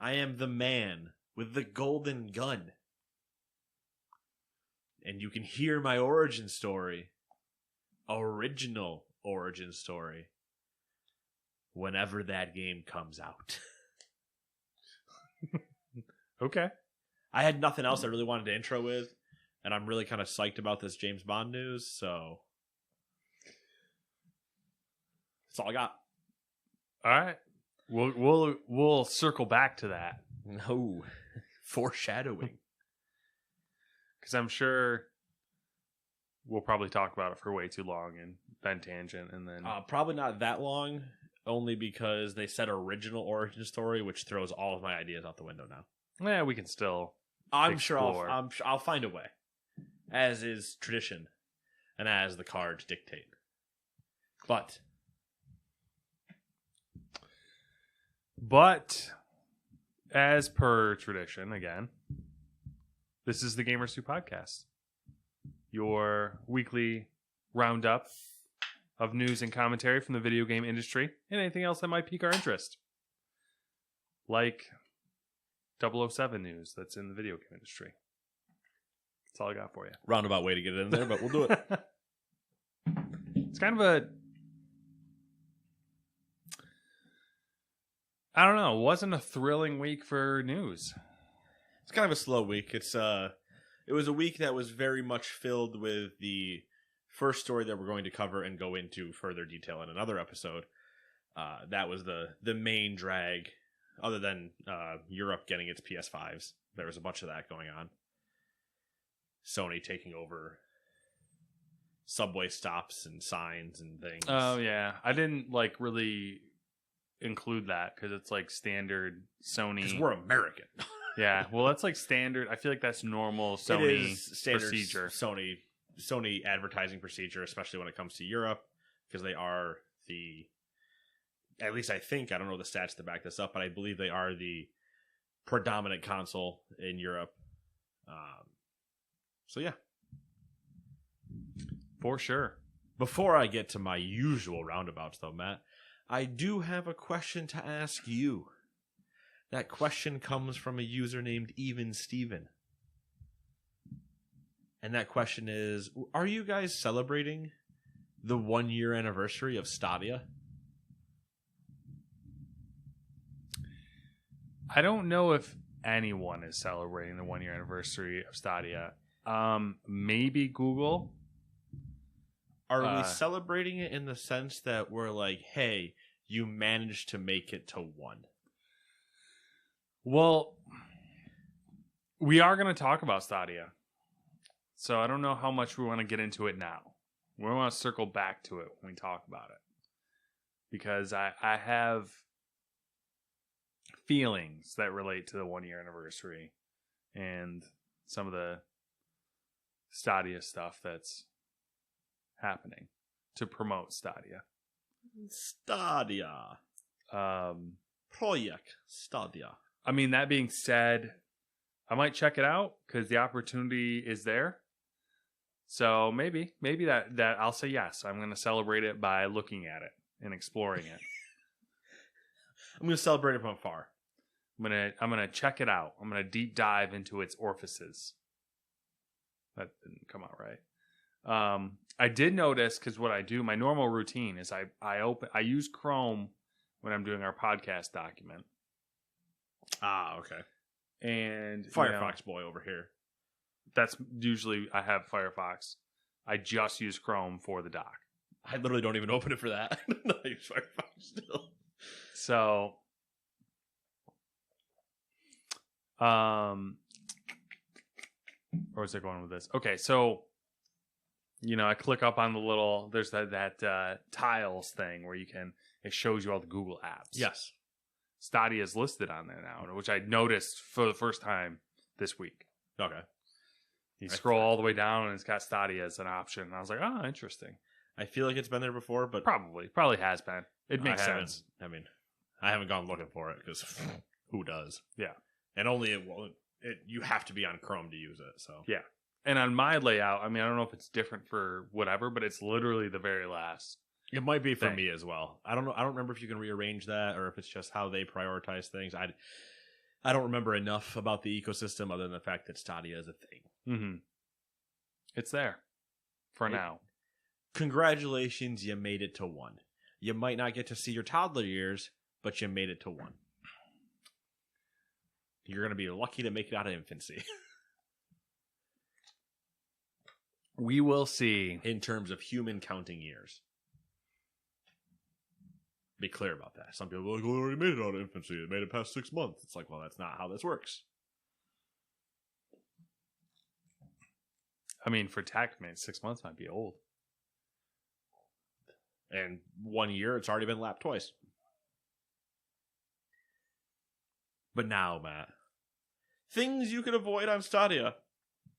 I am the man with the golden gun. And you can hear my origin story, original origin story, whenever that game comes out. Okay. I had nothing else I really wanted to intro with, and I'm really kind of psyched about this James Bond news, so that's all I got. All right. We'll circle back to that No. Foreshadowing. because I'm sure we'll probably talk about it for way too long and then tangent and then Probably not that long, only because they said original origin story, which throws all of my ideas out the window now. we can still. I'm sure explore. I'll find a way, as is tradition, and as the cards dictate. But as per tradition, again, this is the Gamers 2 podcast, your weekly roundup of news and commentary from the video game industry and anything else that might pique our interest, like 007 news that's in the video game industry. That's all I got for you. roundabout way to get it in there, but we'll do it. It's kind of a, I don't know, it wasn't a thrilling week for news. It's kind of a slow week. It was a week that was very much filled with the first story that we're going to cover and go into further detail in another episode. That was the main drag, other than Europe getting its PS5s. There was a bunch of that going on. Sony taking over subway stops and signs and things. Oh yeah, I didn't really include that because it's like standard Sony. Because we're American. Yeah, well, that's like standard. I feel like that's normal Sony it is standard procedure. Sony advertising procedure, especially when it comes to Europe, because they are at least I think, I don't know the stats to back this up, but I believe they are the predominant console in Europe. So yeah. For sure. Before I get to my usual roundabouts, though, Matt, I do have a question to ask you. That question comes from a user named Even Steven. And that question is, are you guys celebrating the 1-year anniversary of Stadia? I don't know if anyone is celebrating the 1-year anniversary of Stadia. Maybe Google. Are we celebrating it in the sense that we're like, hey, you managed to make it to 1? Well, we are going to talk about Stadia. So I don't know how much we want to get into it now. We want to circle back to it when we talk about it. Because I have feelings that relate to the 1-year anniversary and some of the Stadia stuff that's happening to promote Stadia. Stadia. Project Stadia. I mean, that being said, I might check it out because the opportunity is there. So maybe that I'll say yes. I'm going to celebrate it by looking at it and exploring it. I'm going to celebrate it from afar. I'm gonna check it out. I'm gonna deep dive into its orifices. That didn't come out right. I did notice, because what I do, my normal routine is I use Chrome when I'm doing our podcast document. Ah, okay. And Firefox boy over here. That's usually, I have Firefox. I just use Chrome for the doc. I literally don't even open it for that. I use Firefox still. So, where was I going with this? Okay, so, I click up on the little, there's that tiles thing where it shows you all the Google apps. Yes. Stadia is listed on there now, which I noticed for the first time this week. Okay. You scroll all the way down and it's got Stadia as an option. And I was like, oh, interesting. I feel like it's been there before, but Probably has been. It makes sense. I mean, I haven't gone looking for it because who does? Yeah. And only you have to be on Chrome to use it. So yeah. And on my layout, I mean, I don't know if it's different for whatever, but it's literally the very last. It might be for me as well. I don't know. I don't remember if you can rearrange that or if it's just how they prioritize things. I I don't remember enough about the ecosystem other than the fact that Stadia is a thing. Mm-hmm. It's there for now. Congratulations, you made it to 1. You might not get to see your toddler years, but you made it to 1. You're going to be lucky to make it out of infancy. We will see. In terms of human counting years. Be clear about that. Some people are like, well, I already made it out of infancy. It made it past 6 months. It's like, well, that's not how this works. I mean, for TACMan, 6 months might be old. And 1 year, it's already been lapped twice. But now, Matt, things you can avoid on Stadia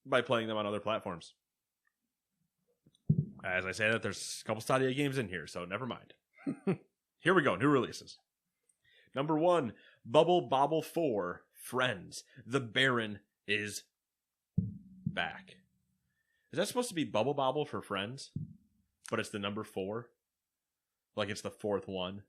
by playing them on other platforms. As I say that, there's a couple Stadia games in here, so never mind. Here we go, new releases. Number 1, Bubble Bobble 4, Friends. The Baron is back. Is that supposed to be Bubble Bobble for Friends? But it's the number 4? Like it's the 4th one?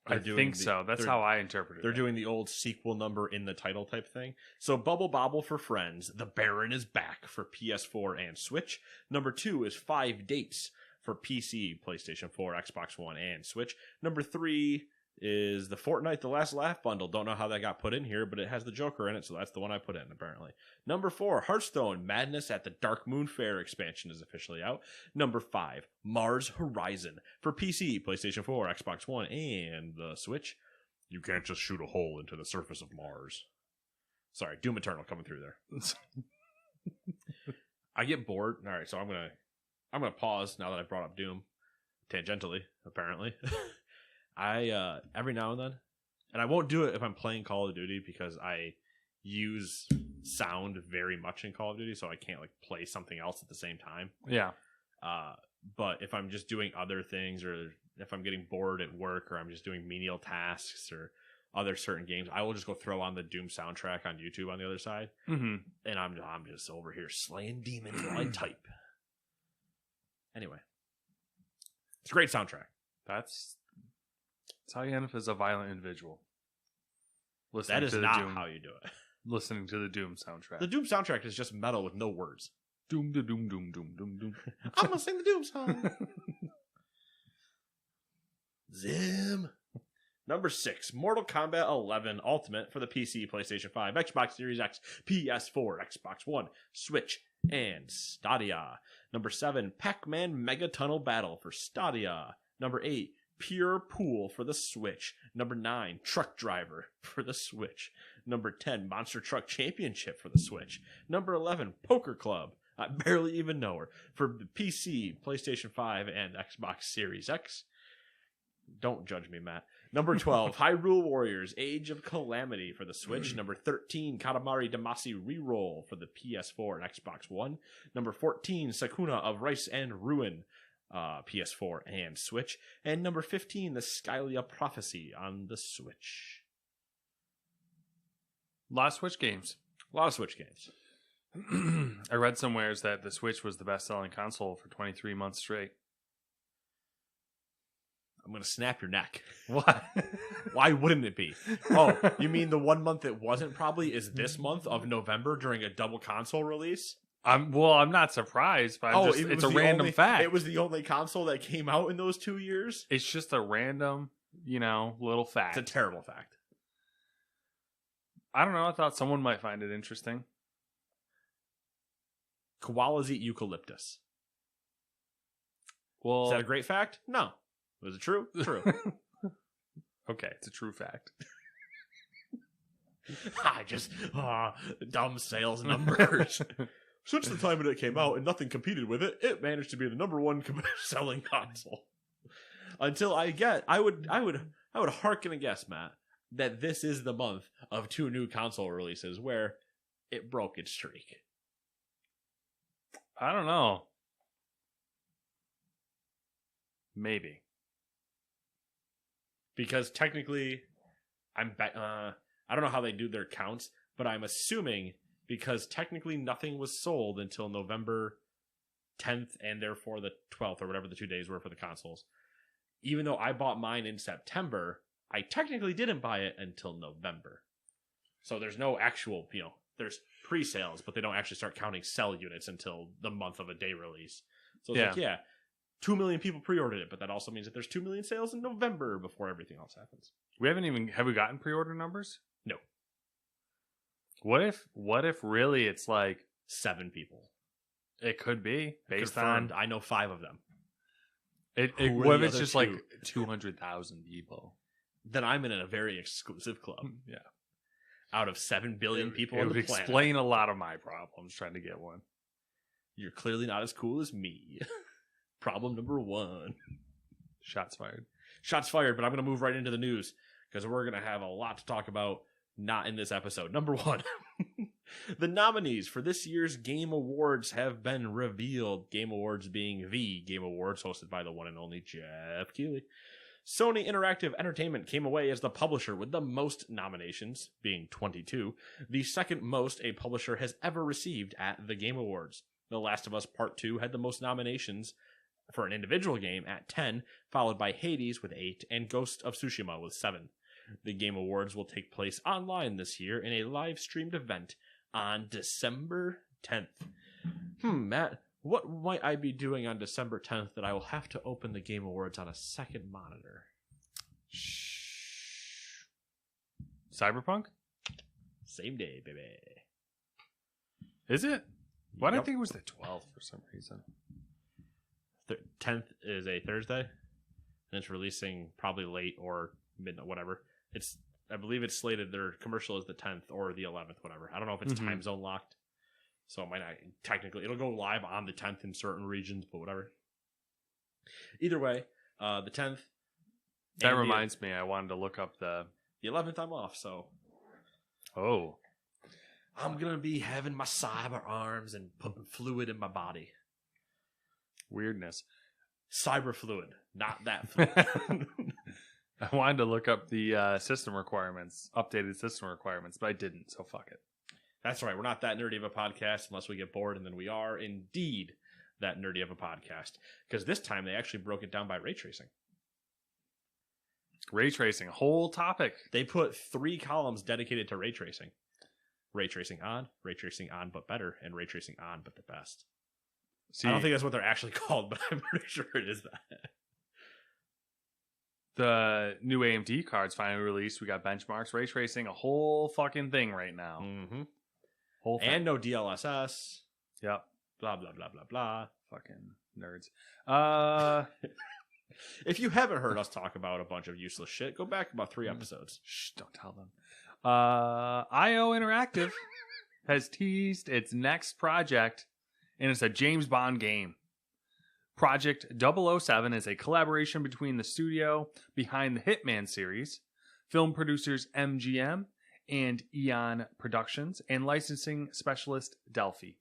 I think so. That's how I interpret it. They're doing the old sequel number in the title type thing. So Bubble Bobble for Friends. The Baron is back for PS4 and Switch. Number 2 is 5 Dates for PC, PlayStation 4, Xbox One, and Switch. Number 3 is the Fortnite The Last Laugh bundle. Don't know how that got put in here, but it has the Joker in it, so that's the one I put in, apparently. Number 4, Hearthstone Madness at the Dark Moon Fair expansion is officially out. Number 5, Mars Horizon for PC, PlayStation 4, Xbox One, and the Switch. You can't just shoot a hole into the surface of Mars. Sorry, Doom Eternal coming through there. I get bored. All right, so I'm gonna pause now that I brought up Doom, tangentially, apparently. I every now and then, and I won't do it if I'm playing Call of Duty because I use sound very much in Call of Duty, so I can't like play something else at the same time. Yeah. But if I'm just doing other things, or if I'm getting bored at work, or I'm just doing menial tasks or other certain games, I will just go throw on the Doom soundtrack on YouTube on the other side, and I'm just over here slaying demons while I type. Anyway, it's a great soundtrack. That's how you end up as a violent individual. That is not how you do it. Listening to the Doom soundtrack. The Doom soundtrack is just metal with no words. Doom, da, doom, doom, doom, doom, doom. I'm gonna sing the Doom song. Zim. Number 6, Mortal Kombat 11 Ultimate for the PC, PlayStation 5, Xbox Series X, PS4, Xbox One, Switch, and Stadia. Number 7, Pac-Man Mega Tunnel Battle for Stadia. Number 8, Pure Pool for the Switch. Number 9, Truck Driver for the Switch. Number 10, Monster Truck Championship for the Switch. Number 11, Poker Club. I barely even know her. For the PC, PlayStation 5, and Xbox Series X. Don't judge me, Matt. Number 12, Hyrule Warriors Age of Calamity for the Switch. Number 13, Katamari Damacy Reroll for the PS4 and Xbox One. Number 14, Sakuna of Rice and Ruin, PS4 and Switch. And number 15, the Skylia Prophecy on the Switch. A lot of Switch games. I read somewhere that the Switch was the best-selling console for 23 months straight. I'm going to snap your neck. What? Why wouldn't it be? Oh, you mean the 1 month it wasn't probably is this month of November during a double console release? I'm not surprised, but it's a random fact. It was the only console that came out in those 2 years? It's just a random, little fact. It's a terrible fact. I don't know. I thought someone might find it interesting. Koalas eat eucalyptus. Well, is that a great fact? No. Was it true? True. Okay, it's a true fact. Dumb sales numbers. Since the time that it came out and nothing competed with it, it managed to be the number 1 selling console. Until I would hearken and guess, Matt, that this is the month of 2 new console releases where it broke its streak. I don't know. Maybe. Because technically, I don't know how they do their counts, but I'm assuming because technically nothing was sold until November 10th and therefore the 12th or whatever the 2 days were for the consoles. Even though I bought mine in September, I technically didn't buy it until November. So there's no actual, there's pre-sales, but they don't actually start counting sell units until the month of a day release. So it's 2 million people pre-ordered it, but that also means that there's 2 million sales in November before everything else happens. Have we gotten pre-order numbers? No. What if really it's like 7 people? It could be based Confirmed. on. I know 5 of them. What if it's just like 200,000 people? Then I'm in a very exclusive club. Yeah. Out of 7 billion people it on would the planet. explain a lot of my problems trying to get one. You're clearly not as cool as me. Problem number 1. Shots fired. Shots fired, but I'm going to move right into the news because we're going to have a lot to talk about, not in this episode. Number 1. The nominees for this year's Game Awards have been revealed. Game Awards being the Game Awards hosted by the one and only Jeff Keighley. Sony Interactive Entertainment came away as the publisher with the most nominations, being 22, the second most a publisher has ever received at the Game Awards. The Last of Us Part 2 had the most nominations for an individual game at 10, followed by Hades with 8 and Ghost of Tsushima with 7. The Game Awards will take place online this year in a live-streamed event on December 10th. Matt, what might I be doing on December 10th that I will have to open the Game Awards on a second monitor? Cyberpunk? Same day, baby. Is it? Why did I Yep. think it was the 12th for some reason? 10th is a Thursday, and it's releasing probably late or midnight, whatever. I believe it's slated, their commercial is the 10th or the 11th, whatever. I don't know if it's time zone locked, so it might not technically. It'll go live on the 10th in certain regions, but whatever. Either way, the 10th. That reminds me, I wanted to look up the 11th. I'm off, so I'm gonna be having my cyber arms and putting fluid in my body. weirdness. Cyber fluid, not that fluid. I wanted to look up the system requirements, updated system requirements, but I didn't, so fuck it. That's right. We're not that nerdy of a podcast unless we get bored, and then we are indeed that nerdy of a podcast. Because this time they actually broke it down by ray tracing. Ray tracing, whole topic. They put 3 columns dedicated to ray tracing. Ray tracing on but better, and ray tracing on but the best. See, I don't think that's what they're actually called, but I'm pretty sure it is that. The new AMD cards finally released. We got benchmarks, ray tracing, a whole fucking thing right now. Mm-hmm. Whole thing. And no DLSS. Yep. Blah, blah, blah, blah, blah. Fucking nerds. If you haven't heard us talk about a bunch of useless shit, go back about 3 episodes. Shh, don't tell them. IO Interactive has teased its next project, and it's a James Bond game. Project 007 is a collaboration between the studio behind the Hitman series, film producers MGM and Eon Productions, and licensing specialist Delphi.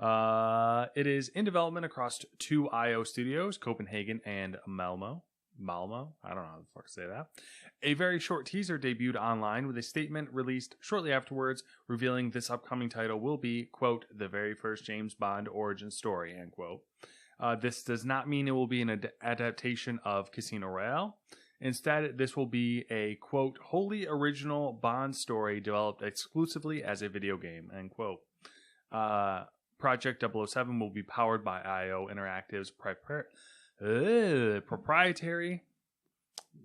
It is in development across 2 IO studios, Copenhagen and Malmo. I don't know how the fuck to say that. A very short teaser debuted online with a statement released shortly afterwards revealing this upcoming title will be, quote, the very first James Bond origin story, end quote. This does not mean it will be an adaptation of Casino Royale. Instead, this will be a, quote, wholly original Bond story developed exclusively as a video game, end quote. Project 007 will be powered by IO Interactive's proprietary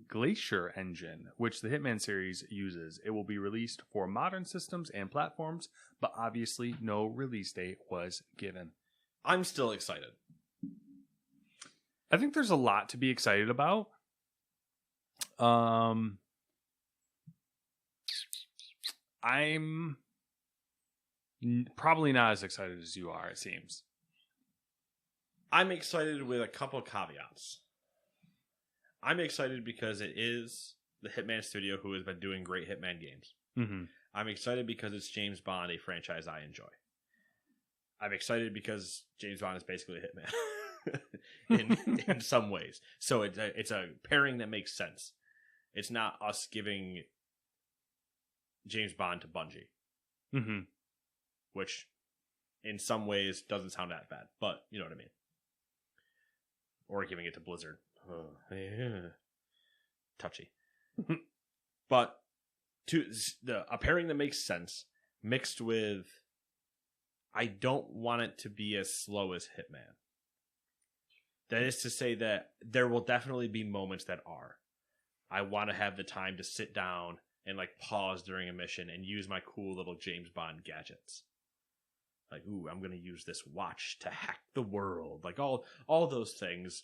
Glacier engine, which the Hitman series uses. It will be released for modern systems and platforms, but obviously no release date was given. I'm still excited. I think there's a lot to be excited about. I'm probably not as excited as you are, it seems. I'm excited with a couple of caveats. I'm excited because it is the Hitman studio who has been doing great Hitman games. Mm-hmm. I'm excited because it's James Bond, a franchise I enjoy. I'm excited because James Bond is basically a Hitman in some ways. So it's a pairing that makes sense. It's not us giving James Bond to Bungie. Mm-hmm. Which in some ways doesn't sound that bad, but you know what I mean. Or giving it to Blizzard. Touchy. But a pairing that makes sense, mixed with I don't want it to be as slow as Hitman. That is to say that there will definitely be moments that are. I want to have the time to sit down and like pause during a mission and use my cool little James Bond gadgets. Like, ooh, I'm going to use this watch to hack the world. Like all those things.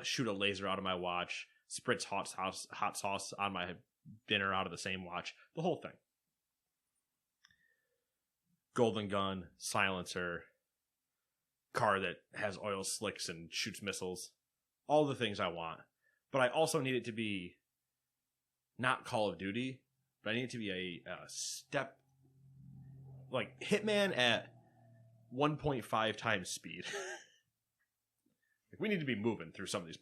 Shoot a laser out of my watch. Spritz hot sauce on my dinner out of the same watch. The whole thing. Golden gun, silencer, car that has oil slicks and shoots missiles. All the things I want. But I also need it to be not Call of Duty, but I need it to be a step... Like, Hitman at 1.5 times speed. We need to be moving through some of these...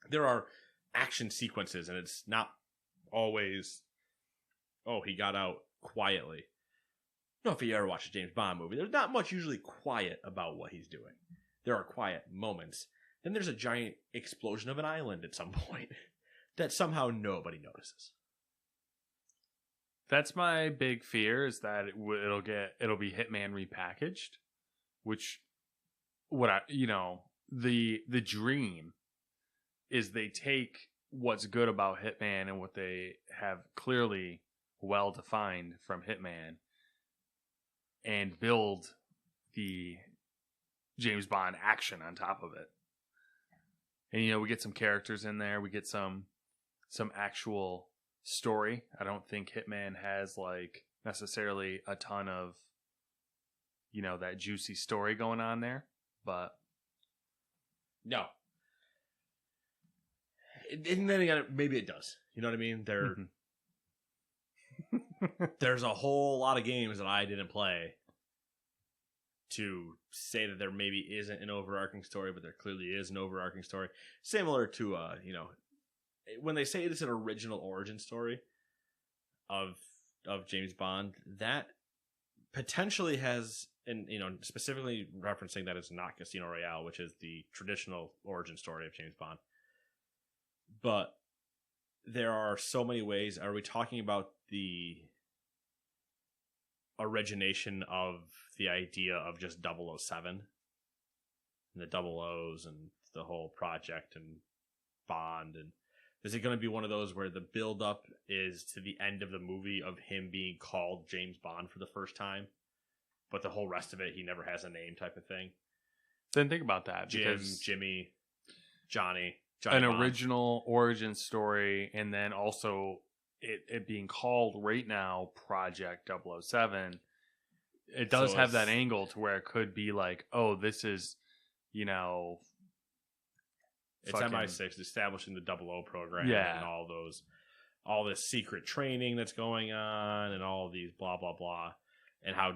There are action sequences, and it's not always... Oh, he got out quietly. I don't know if you ever watched a James Bond movie. There's not much usually quiet about what he's doing. There are quiet moments. Then there's a giant explosion of an island at some point that somehow nobody notices. That's my big fear, is that it'll be Hitman repackaged, which the dream is they take what's good about Hitman and what they have clearly well defined from Hitman and build the James Bond action on top of it. And we get some characters in there, we get some actual story. I don't think Hitman has like necessarily a ton of that juicy story going on there, but no. And then again, maybe it does. You know what I mean? There's a whole lot of games that I didn't play to say that there maybe isn't an overarching story, but there clearly is an overarching story. Similar to, when they say it's an original origin story of James Bond, that potentially has, and specifically referencing that it's not Casino Royale, which is the traditional origin story of James Bond. But there are so many ways. Are we talking about the origination of the idea of just 007 and the double O's and the whole project and Bond? And is it going to be one of those where the build up is to the end of the movie of him being called James Bond for the first time, but the whole rest of it he never has a name type of thing? Then think about that. Jimmy, Johnny an Bond. Original origin story, and then also it being called right now Project 007. It does have that angle to where it could be like, oh, this is, it's MI6 establishing the 00 program, and all this secret training that's going on, and all these blah blah blah, and how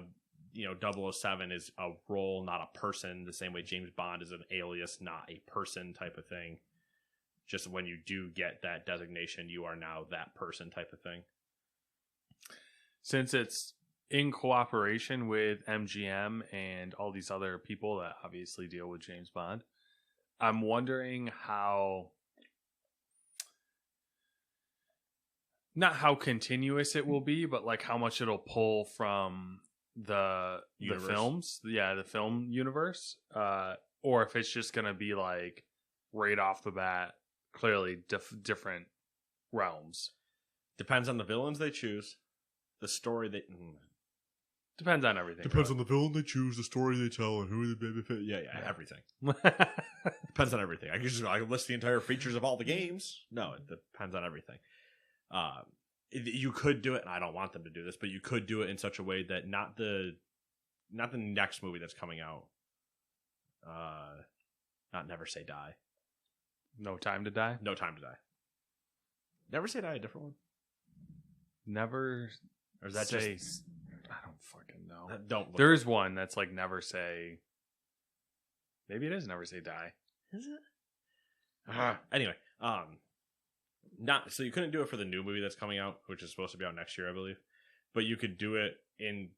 007 is a role, not a person, the same way James Bond is an alias, not a person type of thing. Just when you do get that designation, you are now that person type of thing. Since it's in cooperation with MGM and all these other people that obviously deal with James Bond, I'm wondering not how continuous it will be, but like how much it'll pull from the films, the film universe, or if it's just gonna be like right off the bat, clearly different realms. Depends on the villains they choose, the story they depends on everything. Depends on the villain they choose, the story they tell, and who they benefit. Yeah, everything. Depends on everything. I can list the entire features of all the games. No, it depends on everything. You could do it, and I don't want them to do this, but you could do it in such a way that not the next movie that's coming out, not Never Say Die. No Time to Die? No Time to Die. Never Say Die, a different one? Never. Or is that say, just... I don't fucking know. Don't look. There is one that's like Never Say... Maybe it is Never Say Die. Is it? Anyway, so you couldn't do it for the new movie that's coming out, which is supposed to be out next year, I believe. But you could do it in...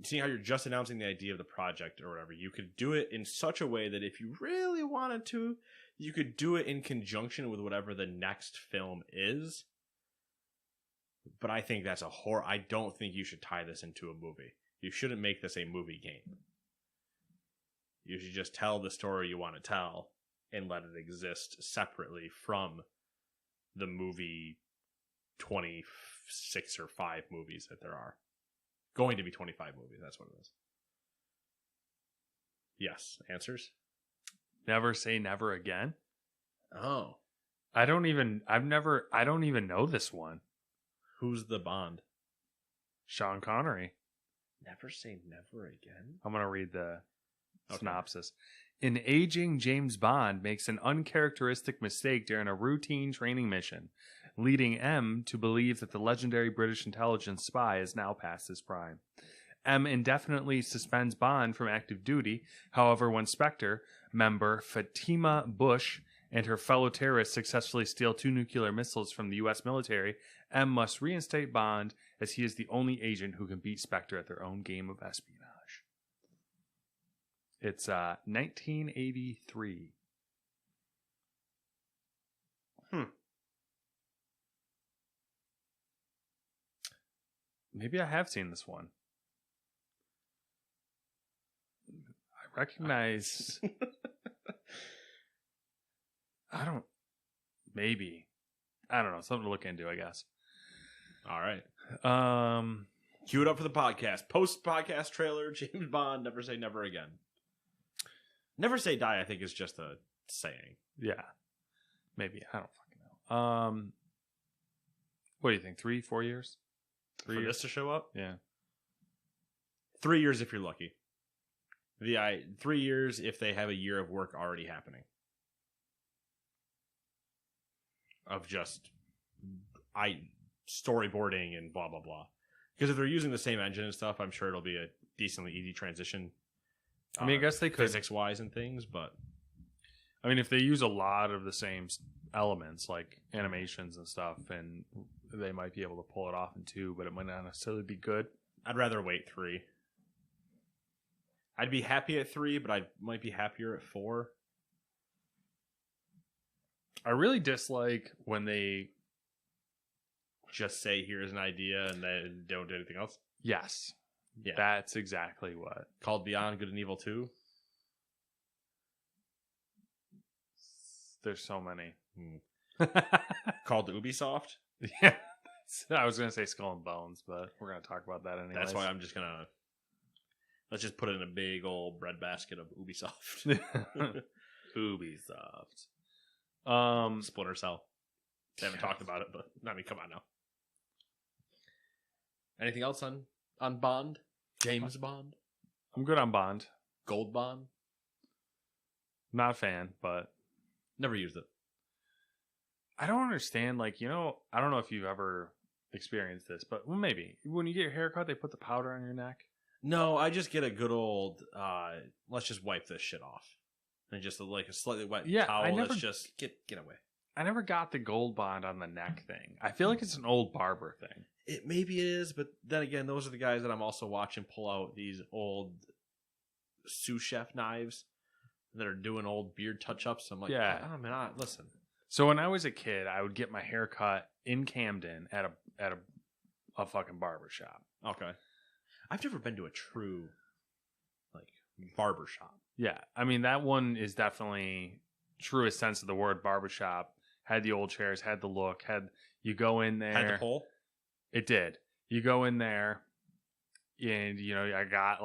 Seeing how you're just announcing the idea of the project or whatever, you could do it in such a way that if you really wanted to, you could do it in conjunction with whatever the next film is. But I think that's I don't think you should tie this into a movie. You shouldn't make this a movie game. You should just tell the story you want to tell and let it exist separately from the movie 26 or 5 movies that there are. Going to be 25 movies, that's what it is. Yes, answers? Never Say Never Again? Oh. I don't even know this one. Who's the Bond? Sean Connery. Never Say Never Again? I'm going to read the synopsis. An aging James Bond makes an uncharacteristic mistake during a routine training mission, leading M to believe that the legendary British intelligence spy is now past his prime. M indefinitely suspends Bond from active duty. However, when Spectre member Fatima Bush and her fellow terrorists successfully steal 2 nuclear missiles from the U.S. military, M must reinstate Bond as he is the only agent who can beat Spectre at their own game of espionage. It's 1983. Maybe I have seen this one. I recognize... Maybe. I don't know. Something to look into, I guess. All right. Cue it up for the podcast. Post-podcast trailer, James Bond, Never Say Never Again. Never Say Die, I think, is just a saying. Yeah. Maybe. I don't fucking know. What do you think? 3, 4 years? For this to show up? Yeah. 3 years if you're lucky. 3 years if they have a year of work already happening. Of just storyboarding and blah, blah, blah. Because if they're using the same engine and stuff, I'm sure it'll be a decently easy transition. I mean, I guess they could. Physics-wise and things, but... I mean, if they use a lot of the same elements, like animations and stuff, and they might be able to pull it off in 2, but it might not necessarily be good. I'd rather wait 3. I'd be happy at 3, but I might be happier at 4. I really dislike when they just say, here's an idea, and then don't do anything else. Yes. Yeah. That's exactly what. Called Beyond Good and Evil 2? There's so many. Called Ubisoft? Yeah. I was going to say Skull and Bones, but we're going to talk about that anyway. That's why I'm just going to... Let's just put it in a big old breadbasket of Ubisoft. Ubisoft. Splinter Cell. They haven't talked about it, but I mean, come on now. Anything else on Bond? James Bond? I'm good on Bond. Gold Bond? Not a fan, but never used it. I don't understand. Like, I don't know if you've ever experienced this, but maybe when you get your haircut, they put the powder on your neck. No, I just get a good old. Let's just wipe this shit off. And just like a slightly wet towel. Let's just get away. I never got the Gold Bond on the neck thing. I feel like it's an old barber thing. It maybe it is, but then again, those are the guys that I'm also watching pull out these old sous chef knives that are doing old beard touch-ups. I'm like, yeah, listen. So when I was a kid, I would get my hair cut in Camden at a fucking barber shop. Okay. I've never been to a true barber shop. Yeah, I mean, that one is definitely truest sense of the word barbershop. Had the old chairs, had the look, you go in there. Had the pole? It did. You go in there, and, I got,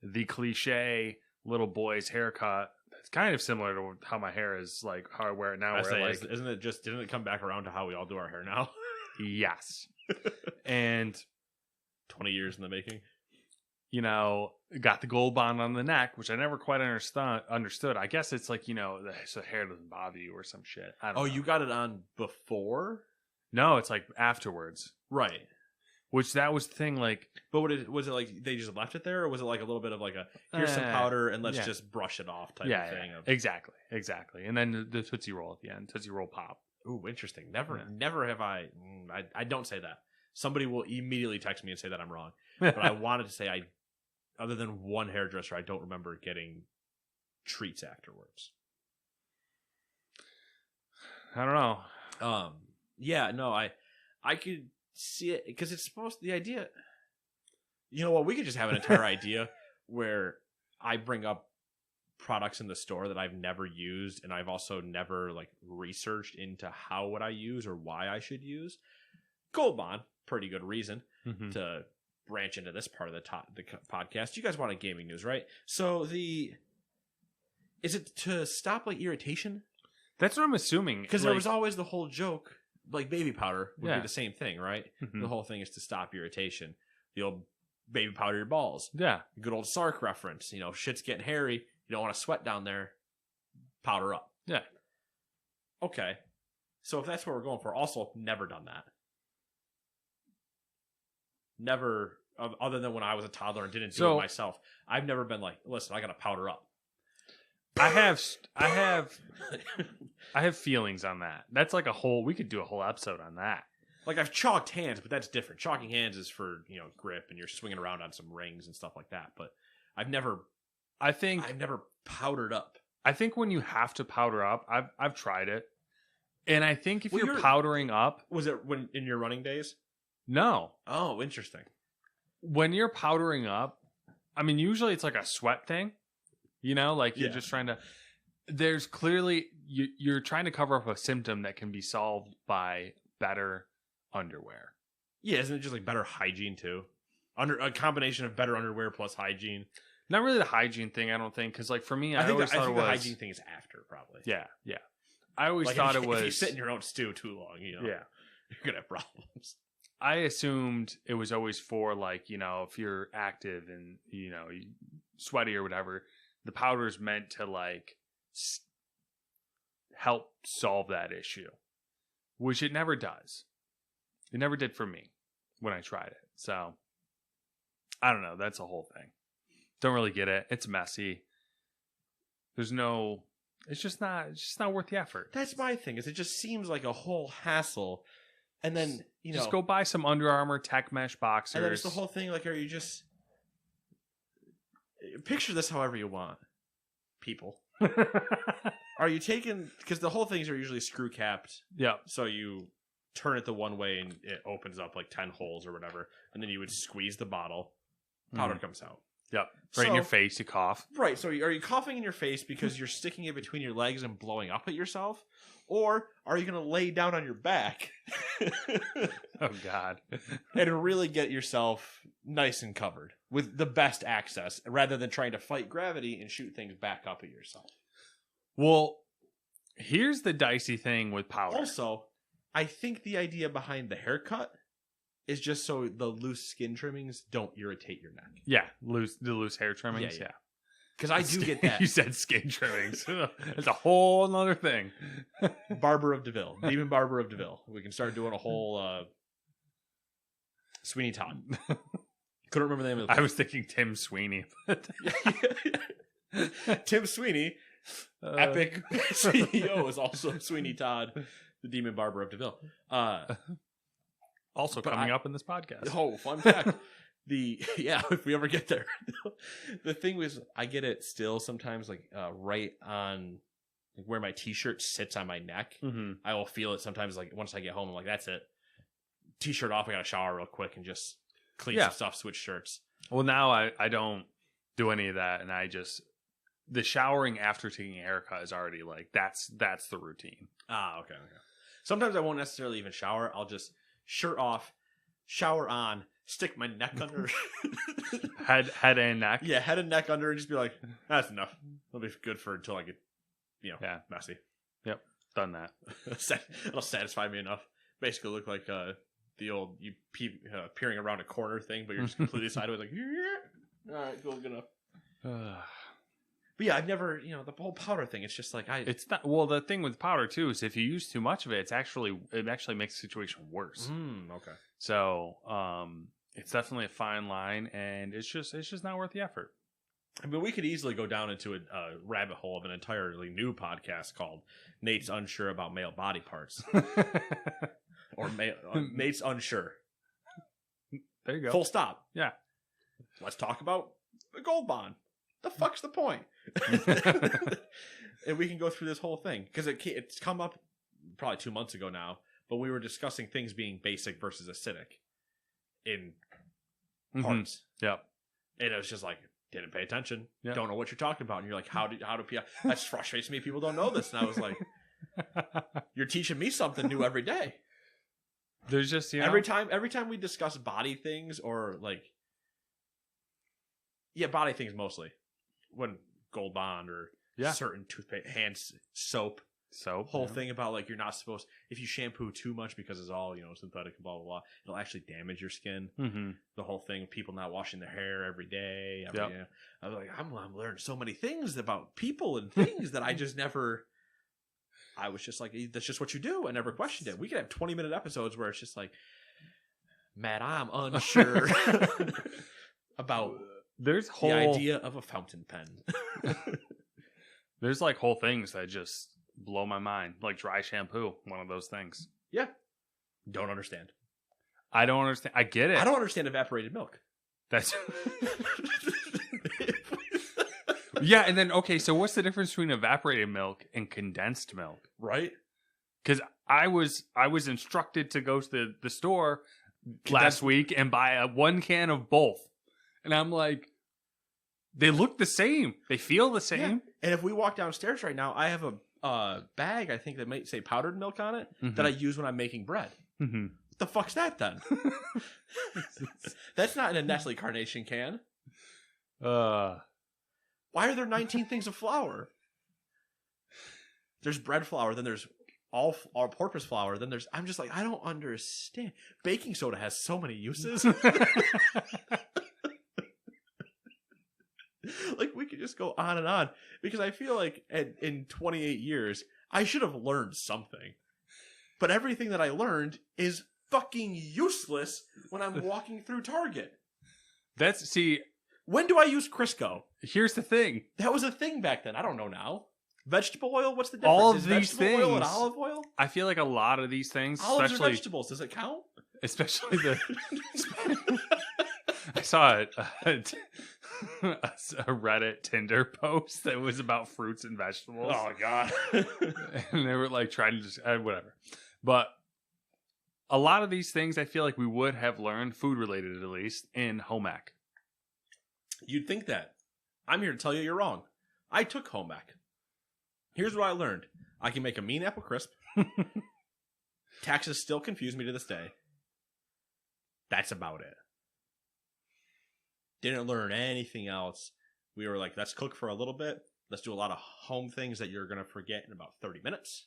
the cliche little boy's haircut. It's kind of similar to how my hair is, how I wear it now. Didn't it come back around to how we all do our hair now? Yes. And 20 years in the making. Got the Gold Bond on the neck, which I never quite understood. I guess it's so the hair doesn't bother you or some shit. I don't know. You got it on before? No, it's afterwards. Right. Which that was the thing, But was it they just left it there, or was it a little bit of here's some powder and let's just brush it off type of thing? Yeah, exactly. And then the Tootsie Roll at the end, Tootsie Roll Pop. Ooh, interesting. Never have I don't say that. Somebody will immediately text me and say that I'm wrong. But I wanted to say other than one hairdresser, I don't remember getting treats afterwards. I don't know. Yeah, no, I could see it because it's supposed the idea. You know what? We could just have an entire idea where I bring up products in the store that I've never used, and I've also never like researched into how would I use or why I should use. Gold Bond, pretty good reason to branch into this part of the podcast. You guys wanted gaming news, right? So is it to stop like irritation? That's what I'm assuming. Because there was always the whole joke, like baby powder would be the same thing, right? Mhm. The whole thing is to stop irritation. The old baby powder your balls. Yeah. Good old Sark reference. You know, shit's getting hairy. You don't want to sweat down there. Powder up. Yeah. Okay. So if that's what we're going for, also never done that. Never, other than when I was a toddler and didn't do it myself. I've never been like, listen, I got to powder up. I have feelings on that. That's like we could do a whole episode on that. Like I've chalked hands, but that's different. Chalking hands is for, grip and you're swinging around on some rings and stuff like that. But I've never powdered up. I think when you have to powder up, I've tried it. And I think if Well, you're powdering up, was it when in your running days? No. Oh, interesting. When you're powdering up, I mean, usually it's like a sweat thing. Like you're just trying to. There's clearly you're trying to cover up a symptom that can be solved by better underwear. Yeah, isn't it just like better hygiene too? A combination of better underwear plus hygiene. Not really the hygiene thing, I don't think, because like for me, I think the hygiene thing is after probably. Yeah. I always thought it was if you sit in your own stew too long, you're gonna have problems. I assumed it was always for like if you're active and sweaty or whatever. The powder is meant to like help solve that issue, which it never does. It never did for me when I tried it. So I don't know. That's a whole thing. Don't really get it. It's messy. It's just not worth the effort. That's my thing. Is it just seems like a whole hassle, and then just go buy some Under Armour Tech Mesh boxers. And then it's the whole thing. Like, are you just picture this however you want, people? Are you taking because the whole things are usually screw capped? Yeah. So you turn it the one way and it opens up like 10 holes or whatever, and then you would squeeze the bottle, powder comes out. Yep. Right in your face, you cough. Right. So are you coughing in your face because you're sticking it between your legs and blowing up at yourself? Or are you going to lay down on your back? Oh, God. And really get yourself nice and covered with the best access rather than trying to fight gravity and shoot things back up at yourself. Well, here's the dicey thing with powder. Also, I think the idea behind the haircut is just so the loose skin trimmings don't irritate your neck. Yeah, the loose hair trimmings. Yeah. Because I do get that. You said skin trimmings. It's a whole other thing. Barber of DeVille. Demon Barber of DeVille. We can start doing a whole Sweeney Todd. Couldn't remember the name of the place. I was thinking Tim Sweeney. Tim Sweeney, epic CEO, is also Sweeney Todd, the Demon Barber of DeVille. Also coming up in this podcast. Oh, fun fact. If we ever get there. The thing was, I get it still sometimes like right on like where my t-shirt sits on my neck. Mm-hmm. I will feel it sometimes like once I get home, I'm like, that's it. T-shirt off, I gotta shower real quick and just clean some stuff, switch shirts. Well, now I don't do any of that, and I just the showering after taking a haircut is already like that's the routine. Ah, okay. Sometimes I won't necessarily even shower. I'll just shirt off, shower on, stick my neck under. head and neck. Yeah, head and neck under, and just be like, that's enough. It'll be good for until I get, messy. Yep, done that. It'll satisfy me enough. Basically, look like the old peering around a corner thing, but you're just completely sideways, like, all right, cool, good enough. But yeah, I've never, the whole powder thing. It's just like It's not. Well, the thing with powder too is if you use too much of it, it actually makes the situation worse. Okay. So, it's definitely a fine line, and it's just not worth the effort. I mean, we could easily go down into a rabbit hole of an entirely new podcast called "Nate's Unsure About Male Body Parts," or Nate's Unsure. There you go. Full stop. Yeah. Let's talk about the Gold Bond. The fuck's the point? And we can go through this whole thing because it's come up probably 2 months ago now. but we were discussing things being basic versus acidic in Mhm. parts. Yep. And it was just like, didn't pay attention. Yeah. Don't know what you're talking about. And you're like, how do people, that frustrates me. People don't know this. And I was like, you're teaching me something new every day. There's just, you know, Every time we discuss body things or like, yeah, body things mostly. When Gold Bond or certain toothpaste, hand soap, whole thing about like you're not supposed, if you shampoo too much because it's all, synthetic and blah, blah, blah, it'll actually damage your skin. Mm-hmm. The whole thing, people not washing their hair every day. Yep. I was like, I'm learning so many things about people and things that I just never, I was just like, that's just what you do. I never questioned it. We could have 20-minute episodes where it's just like, Matt, I'm unsure about the idea of a fountain pen. There's like whole things that just blow my mind. Like dry shampoo, one of those things. Yeah. Don't understand. I don't understand. I get it. I don't understand evaporated milk. That's yeah, and then okay, so what's the difference between evaporated milk and condensed milk? Right? Because I was instructed to go to the store last week and buy one can of both. And I'm like, they look the same. They feel the same. Yeah. And if we walk downstairs right now, I have a bag, I think, that might say powdered milk on it that I use when I'm making bread. Mm-hmm. What the fuck's that then? That's not in a Nestle Carnation can. Why are there 19 things of flour? There's bread flour, then there's all-purpose flour, then there's... I'm just like, I don't understand. Baking soda has so many uses. Like, we could just go on and on. Because I feel like in 28 years, I should have learned something. But everything that I learned is fucking useless when I'm walking through Target. When do I use Crisco? Here's the thing. That was a thing back then. I don't know now. Vegetable oil? What's the difference? All of is these vegetable things. Oil and olive oil? I feel like a lot of these things, Olives especially are vegetables. Does it count? Especially the. I saw a Reddit Tinder post that was about fruits and vegetables. Oh god! And they were like trying to just whatever. But a lot of these things, I feel like we would have learned, food related at least, in home ec. You'd think that. I'm here to tell you you're wrong. I took home ec. Here's what I learned. I can make a mean apple crisp. Taxes still confuse me to this day. That's about it. Didn't learn anything else. We were like, let's cook for a little bit. Let's do a lot of home things that you're going to forget in about 30 minutes.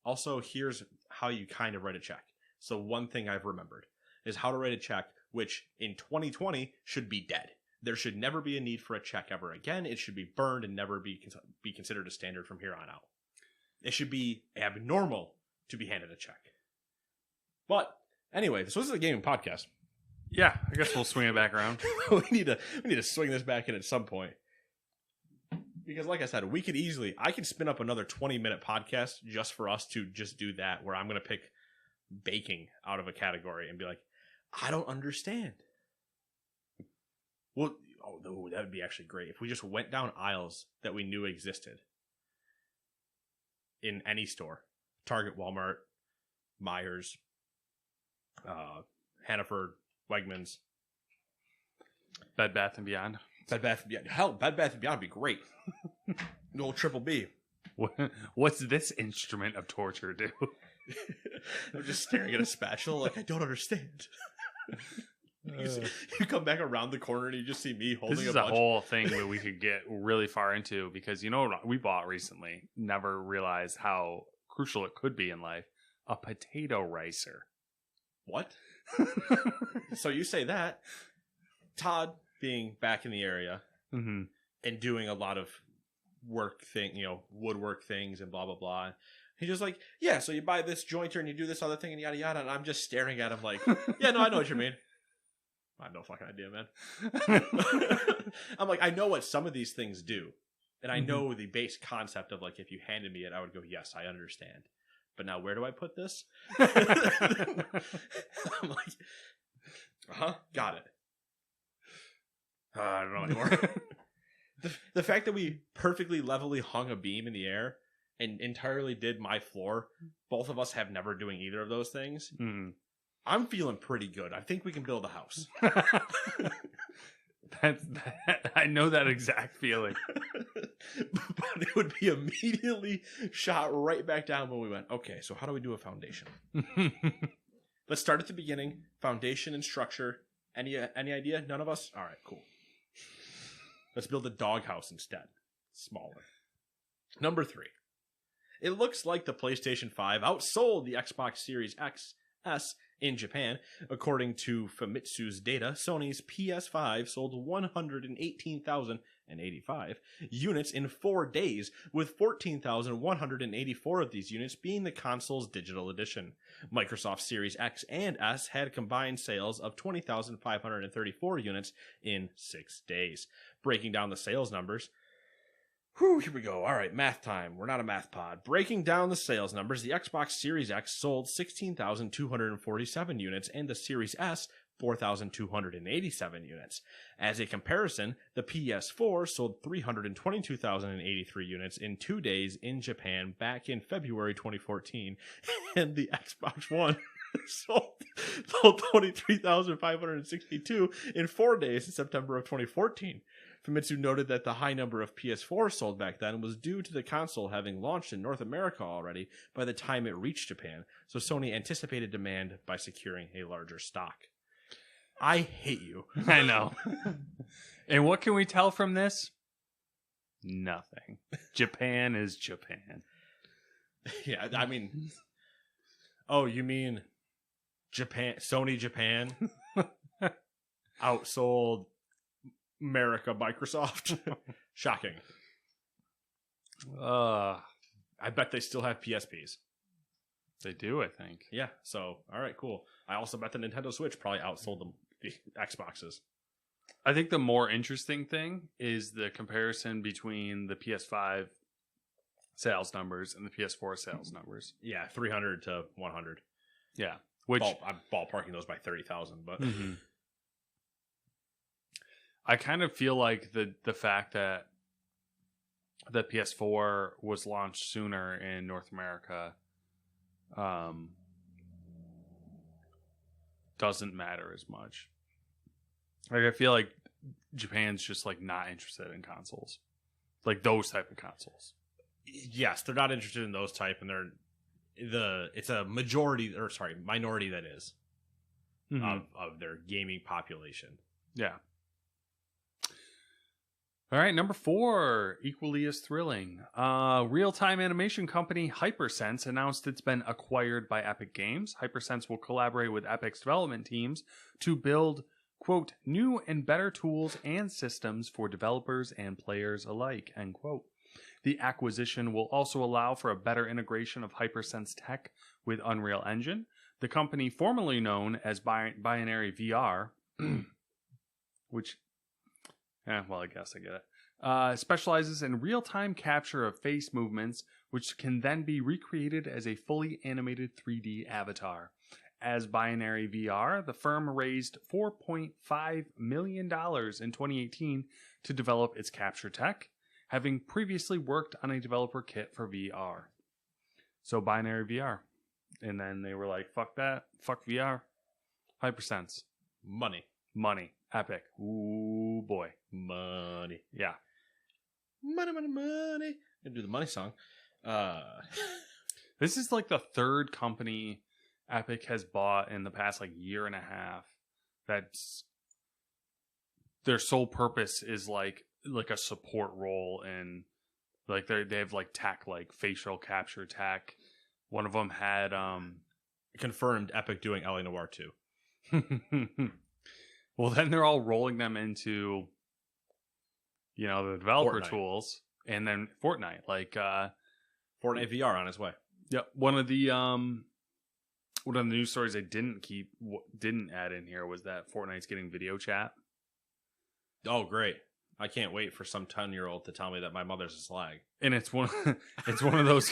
Also, here's how you kind of write a check. So one thing I've remembered is how to write a check, which in 2020 should be dead. There should never be a need for a check ever again. It should be burned and never be considered a standard from here on out. It should be abnormal to be handed a check. But anyway, so this is a gaming podcast. Yeah, I guess we'll swing it back around. we need to swing this back in at some point. Because like I said, I could spin up another 20-minute podcast just for us to just do that, where I'm going to pick baking out of a category and be like, I don't understand. Well, that would be actually great if we just went down aisles that we knew existed in any store. Target, Walmart, Myers, Hannaford, Wegmans. Bed Bath & Beyond. Bed Bath & Beyond. Hell, Bed Bath & Beyond would be great. The old Triple B. What's this instrument of torture do? I'm just staring at a spatula like I don't understand. You come back around the corner and you just see me holding this is a a bunch. whole thing that we could get really far into, because you know what we bought recently, never realized how crucial it could be in life. A potato ricer. What? So you say that. Todd being back in the area and doing a lot of woodwork things and blah, blah, blah. He's just like, yeah, so you buy this jointer and you do this other thing and yada, yada. And I'm just staring at him like, yeah, no, I know what you mean. I have no fucking idea, man. I'm like, I know what some of these things do. And I know the base concept of like, if you handed me it, I would go, yes, I understand. But now where do I put this? I'm like, got it. I don't know anymore. The fact that we perfectly levelly hung a beam in the air and entirely did my floor, both of us have never doing either of those things. Mm. I'm feeling pretty good. I think we can build a house. I know that exact feeling. But it would be immediately shot right back down when we went, okay, so how do we do a foundation? Let's start at the beginning. Foundation and structure. Any idea? None of us? All right, cool. Let's build a doghouse instead. Smaller. Number 3. It looks like the PlayStation 5 outsold the Xbox Series XS in Japan. According to Famitsu's data, Sony's PS5 sold 118,085 units in 4 days, with 14,184 of these units being the console's digital edition. Microsoft Series X and S had combined sales of 20,534 units in 6 days. Breaking down the sales numbers, whew, here we go. All right, math time. We're not a math pod. Breaking down the sales numbers, the Xbox Series X sold 16,247 units and the Series S 4,287 units. As a comparison, the PS4 sold 322,083 units in 2 days in Japan back in February 2014, and the Xbox One sold 23,562 in 4 days in September of 2014. Famitsu noted that the high number of PS4 sold back then was due to the console having launched in North America already by the time it reached Japan, so Sony anticipated demand by securing a larger stock. I hate you. I know. And what can we tell from this? Nothing. Japan is Japan. Yeah, I mean... Oh, you mean Japan? Sony Japan outsold America Microsoft? Shocking. I bet they still have PSPs. They do, I think. Yeah, so, all right, cool. I also bet the Nintendo Switch probably outsold the Xboxes. I think the more interesting thing is the comparison between the PS5 sales numbers and the PS4 sales numbers. Yeah, 300 to 100. Yeah. Which I'm ballparking those by 30,000, but... Mm-hmm. I kind of feel like the fact that the PS4 was launched sooner in North America doesn't matter as much. Like, I feel like Japan's just like not interested in consoles, like those type of consoles. Yes, they're not interested in those type, and it's a minority that is of their gaming population. Yeah. All right, number 4, equally as thrilling. Real-time animation company Hypersense announced it's been acquired by Epic Games. Hypersense will collaborate with Epic's development teams to build, quote, new and better tools and systems for developers and players alike, end quote. The acquisition will also allow for a better integration of Hypersense tech with Unreal Engine. The company formerly known as Binary VR, which... well, I guess I get it. Specializes in real-time capture of face movements, which can then be recreated as a fully animated 3D avatar. As Binary VR, the firm raised $4.5 million in 2018 to develop its capture tech, having previously worked on a developer kit for VR. So Binary VR. And then they were like, fuck that. Fuck VR. Hypersense. Money. Epic. Ooh, boy. Money. Yeah. Money. Gonna do the money song. This is like the third company Epic has bought in the past like year and a half that's their sole purpose is like a support role, and like they have like tech, like facial capture tech. One of them had confirmed Epic doing LA Noire 2. Well, then they're all rolling them into, you know, the developer Fortnite. Tools, and then Fortnite, like Fortnite VR on its way. Yeah, one of the news stories they didn't add in here was that Fortnite's getting video chat. Oh, great! I can't wait for some 10-year-old to tell me that my mother's a slag. And it's one of those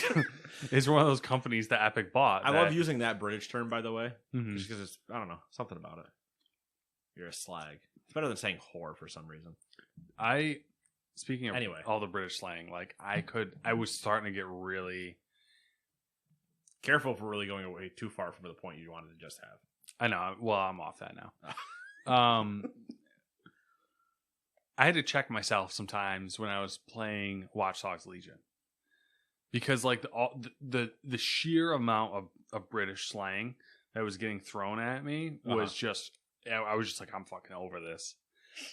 companies that Epic bought. I love using that British term, by the way, Mm-hmm. just because it's, I don't know, something about it. You're a slag. It's better than saying whore for some reason. I Speaking of Anyway. all the British slang, like I was starting to get really. Careful for really going away too far from the point you wanted to just have. I know. Well, I'm off that now. I had to check myself sometimes when I was playing Watch Dogs Legion, because like the sheer amount of British slang that was getting thrown at me was just, I was just like, I'm fucking over this.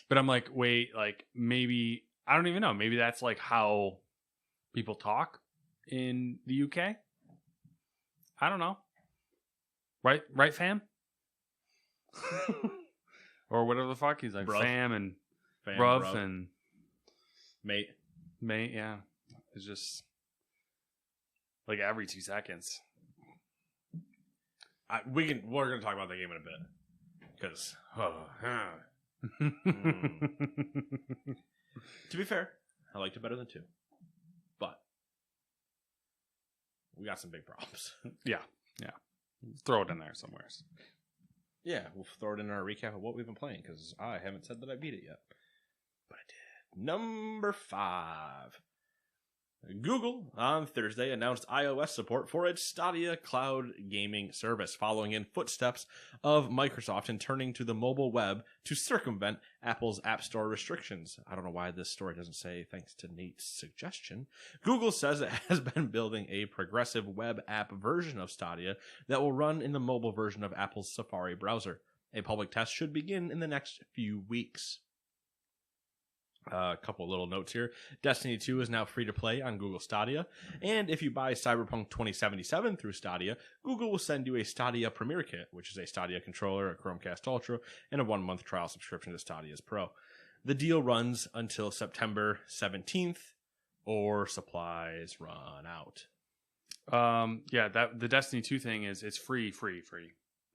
But I'm like, wait, like maybe, I don't even know, maybe that's like how people talk in the UK. I don't know. Right, fam? Or whatever the fuck he's like, Bruv. fam and Fam, bruv and mate. yeah. It's just like every 2 seconds. We're gonna talk about that game in a bit because to be fair, I liked it better than 2, but we got some big problems. Yeah. Throw it in there somewhere. Yeah, we'll throw it in our recap of what we've been playing because I haven't said that I beat it yet, but I did. Number 5. Google on Thursday announced iOS support for its Stadia cloud gaming service, following in footsteps of Microsoft in turning to the mobile web to circumvent Apple's App Store restrictions. I don't know why this story doesn't say thanks to Nate's suggestion. Google says it has been building a progressive web app version of Stadia that will run in the mobile version of Apple's Safari browser. A public test should begin in the next few weeks. A couple little notes here. Destiny 2 is now free to play on Google Stadia, and if you buy Cyberpunk 2077 through Stadia, Google will send you a Stadia Premier Kit, which is a Stadia controller, a Chromecast Ultra, and a 1-month trial subscription to Stadia's Pro. The deal runs until September 17th, or supplies run out. Yeah, the Destiny 2 thing is it's free.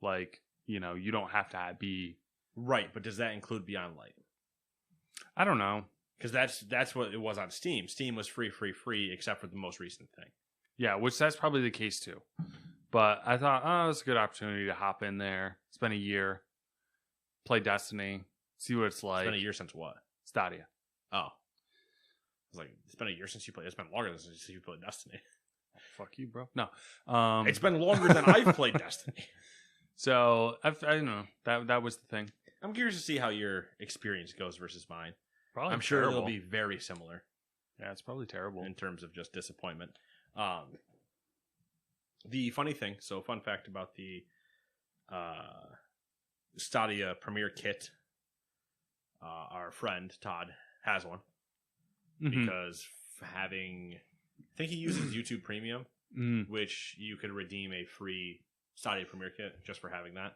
Like, you know, you don't have to be right, but does that include Beyond Light? I don't know, because that's what it was on Steam. Steam was free, except for the most recent thing. Yeah, which that's probably the case too. But I thought, oh, it's a good opportunity to hop in there. It's been a year, play Destiny, see what it's like. It's been a year since what? Stadia. Oh, I was like, it's been a year since you played. It's been longer since you played Destiny. Oh, fuck you, bro. No, it's been longer than I've played Destiny. So I don't know. That was the thing. I'm curious to see how your experience goes versus mine. Probably I'm sure terrible. it'll be very similar. Yeah, it's probably terrible in terms of just disappointment. The funny thing, so fun fact about the Stadia Premier Kit, our friend Todd has one because I think he uses YouTube Premium, which you could redeem a free Stadia Premier Kit just for having that.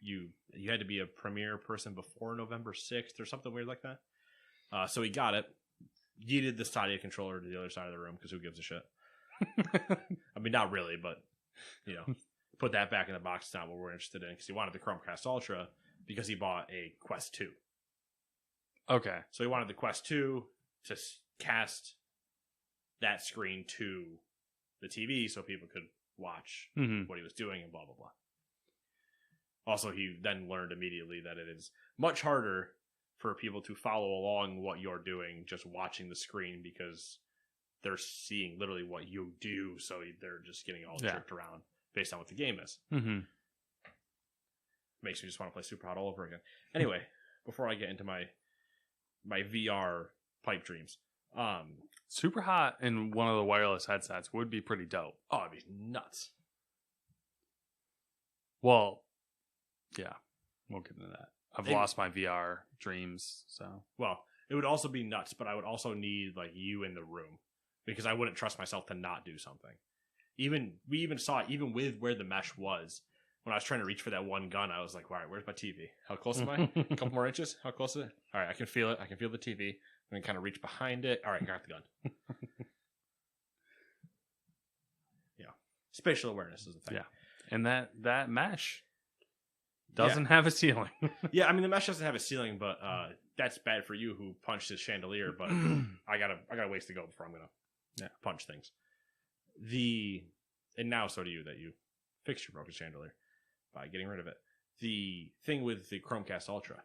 You had to be a Premiere person before November 6th or something weird like that. So he got it. Yeeted the Stadia controller to the other side of the room because who gives a shit? I mean, not really, but, you know, put that back in the box. It's not what we're interested in because he wanted the Chromecast Ultra because he bought a Quest 2. Okay. So he wanted the Quest 2 to cast that screen to the TV so people could watch what he was doing and blah, blah, blah. Also, he then learned immediately that it is much harder for people to follow along what you're doing just watching the screen because they're seeing literally what you do, so they're just getting all jerked around based on what the game is. Makes me just want to play Superhot all over again. Anyway, before I get into my VR pipe dreams. Superhot in one of the wireless headsets would be pretty dope. Oh, it'd be nuts. Well, yeah, we'll get into that. I've lost my VR dreams, so. Well, it would also be nuts, but I would also need like you in the room because I wouldn't trust myself to not do something. We even saw it, even with where the mesh was. When I was trying to reach for that one gun, I was like, all right, where's my TV? How close am I? A couple more inches? How close is it? All right, I can feel it. I can feel the TV. I'm going to kind of reach behind it. All right, got the gun. Yeah. Spatial awareness is the thing. Yeah. And that mesh doesn't have a ceiling. Yeah, I mean, the mesh doesn't have a ceiling, but that's bad for you who punched his chandelier, but I got a ways to go before I'm going to punch things. And now so do you that you fixed your broken chandelier by getting rid of it. The thing with the Chromecast Ultra.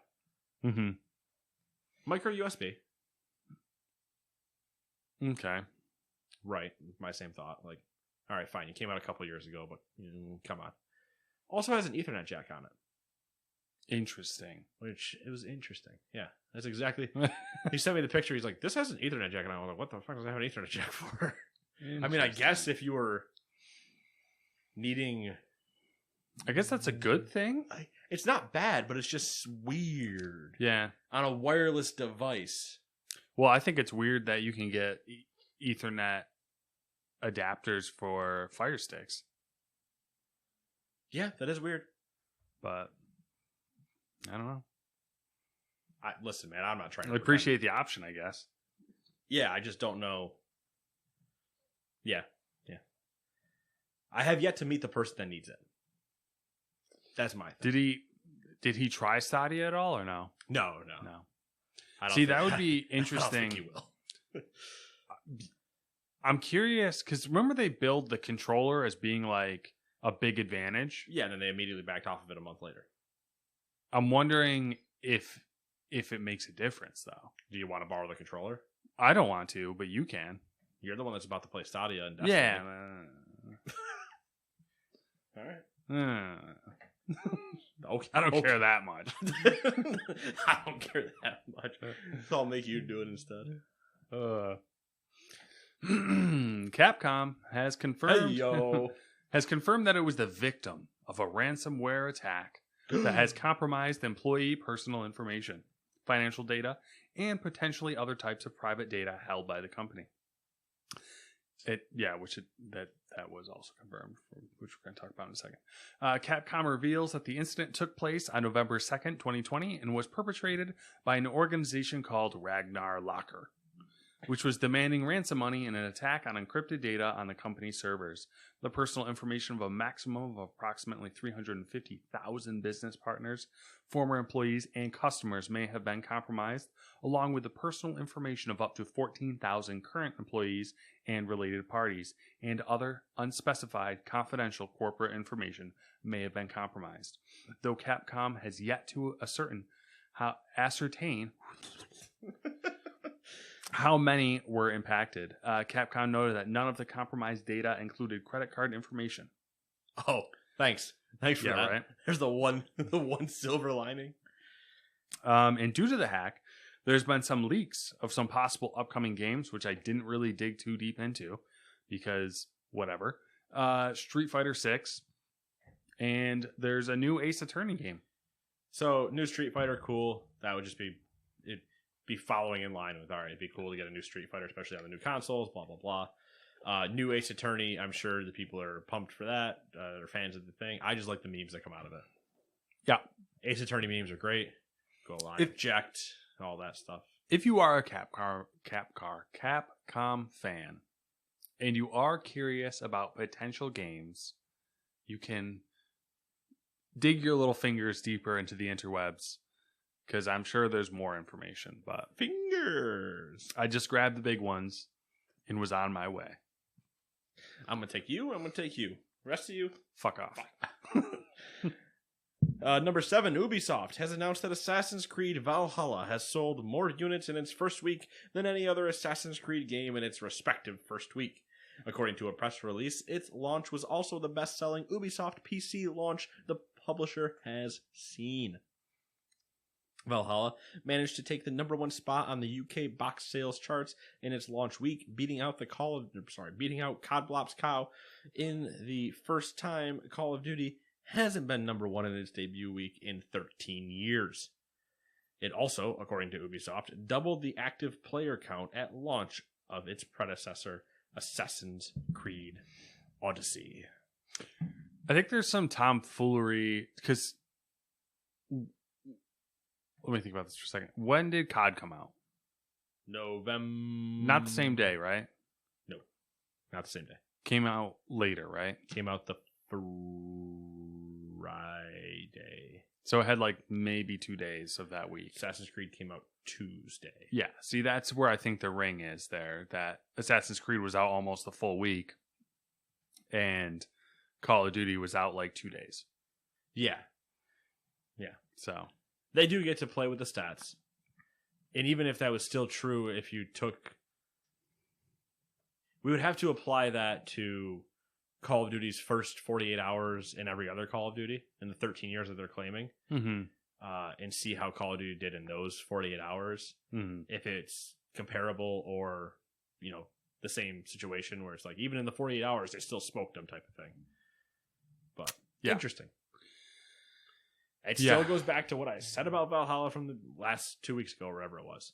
Micro USB. Okay. Right. My same thought. Like, all right, fine. You came out a couple years ago, but come on. Also has an Ethernet jack on it, Interesting. which it was interesting. Yeah, that's exactly. He sent me the picture. He's like, "This has an Ethernet jack," and I was like, "What the fuck does it have an Ethernet jack for?" I mean, I guess if you were needing, I guess that's a good thing. it's not bad, but it's just weird Yeah. on a wireless device. Well, I think it's weird that you can get Ethernet adapters for Fire Sticks, Yeah, that is weird. but I don't know. Listen, man, I'm not trying to I appreciate the option, I guess. Yeah, I just don't know. Yeah. I have yet to meet the person that needs it. That's my thing. Did he try Stadia at all or no? No. I don't See, think- that would be I don't interesting. think you will. I'm curious because remember they billed the controller as being like a big advantage. Yeah, and then they immediately backed off of it a month later. I'm wondering if it makes a difference though. Do you want to borrow the controller? I don't want to, but you can. You're the one that's about to play Stadia and Destiny. Yeah. All right. Okay. I don't care that much. I don't care that much. So I'll make you do it instead. Capcom has confirmed Hey, yo. has confirmed that it was the victim of a ransomware attack that has compromised employee personal information, financial data, and potentially other types of private data held by the company. That was also confirmed, which we're going to talk about in a second. Capcom reveals that the incident took place on November 2nd, 2020, and was perpetrated by an organization called Ragnar Locker, which was demanding ransom money in an attack on encrypted data on the company's servers. The personal information of a maximum of approximately 350,000 business partners, former employees, and customers may have been compromised, along with the personal information of up to 14,000 current employees and related parties, and other unspecified confidential corporate information may have been compromised. Though Capcom has yet to ascertain how many were impacted. Capcom noted that none of the compromised data included credit card information. Oh, thanks. Thanks for Yeah, that. right. There's the one silver lining. And due to the hack, there's been some leaks of some possible upcoming games, which I didn't really dig too deep into because whatever. Street Fighter 6, and there's a new Ace Attorney game. So, new Street Fighter, cool. That would just be following in line with, all right, it'd be cool to get a new Street Fighter, especially on the new consoles, blah, blah, blah. New Ace Attorney, I'm sure the people are pumped for that. They're fans of the thing. I just like the memes that come out of it. Yeah. Ace Attorney memes are great. Go line eject, all that stuff. If you are a Capcom fan, and you are curious about potential games, you can dig your little fingers deeper into the interwebs, because I'm sure there's more information. But Fingers. I just grabbed the big ones and was on my way. I'm going to take you. I'm going to take you. Rest of you. Fuck off. Number 7, Ubisoft has announced that Assassin's Creed Valhalla has sold more units in its first week than any other Assassin's Creed game in its respective first week. According to a press release, its launch was also the best-selling Ubisoft PC launch the publisher has seen. Valhalla managed to take the number 1 spot on the UK box sales charts in its launch week, beating out COD Blops Cow in the first time Call of Duty hasn't been number 1 in its debut week in 13 years. It also, according to Ubisoft, doubled the active player count at launch of its predecessor, Assassin's Creed Odyssey. I think there's some tomfoolery, because... Let me think about this for a second. When did COD come out? November. Not the same day, right? No, not the same day. Came out later, right? Came out the Friday. So it had like maybe 2 days of that week. Assassin's Creed came out Tuesday. Yeah, see, that's where I think the ring is there. That Assassin's Creed was out almost the full week, and Call of Duty was out like 2 days. Yeah. So they do get to play with the stats. And even if that was still true, if you took We would have to apply that to Call of Duty's first 48 hours in every other Call of Duty in the 13 years that they're claiming, Mm-hmm. and see how Call of Duty did in those 48 hours. Mm-hmm. If it's comparable or, the same situation where it's like, even in the 48 hours, they still smoked them type of thing. But Yeah. interesting. It still goes back to what I said about Valhalla from the last 2 weeks ago, or whatever it was.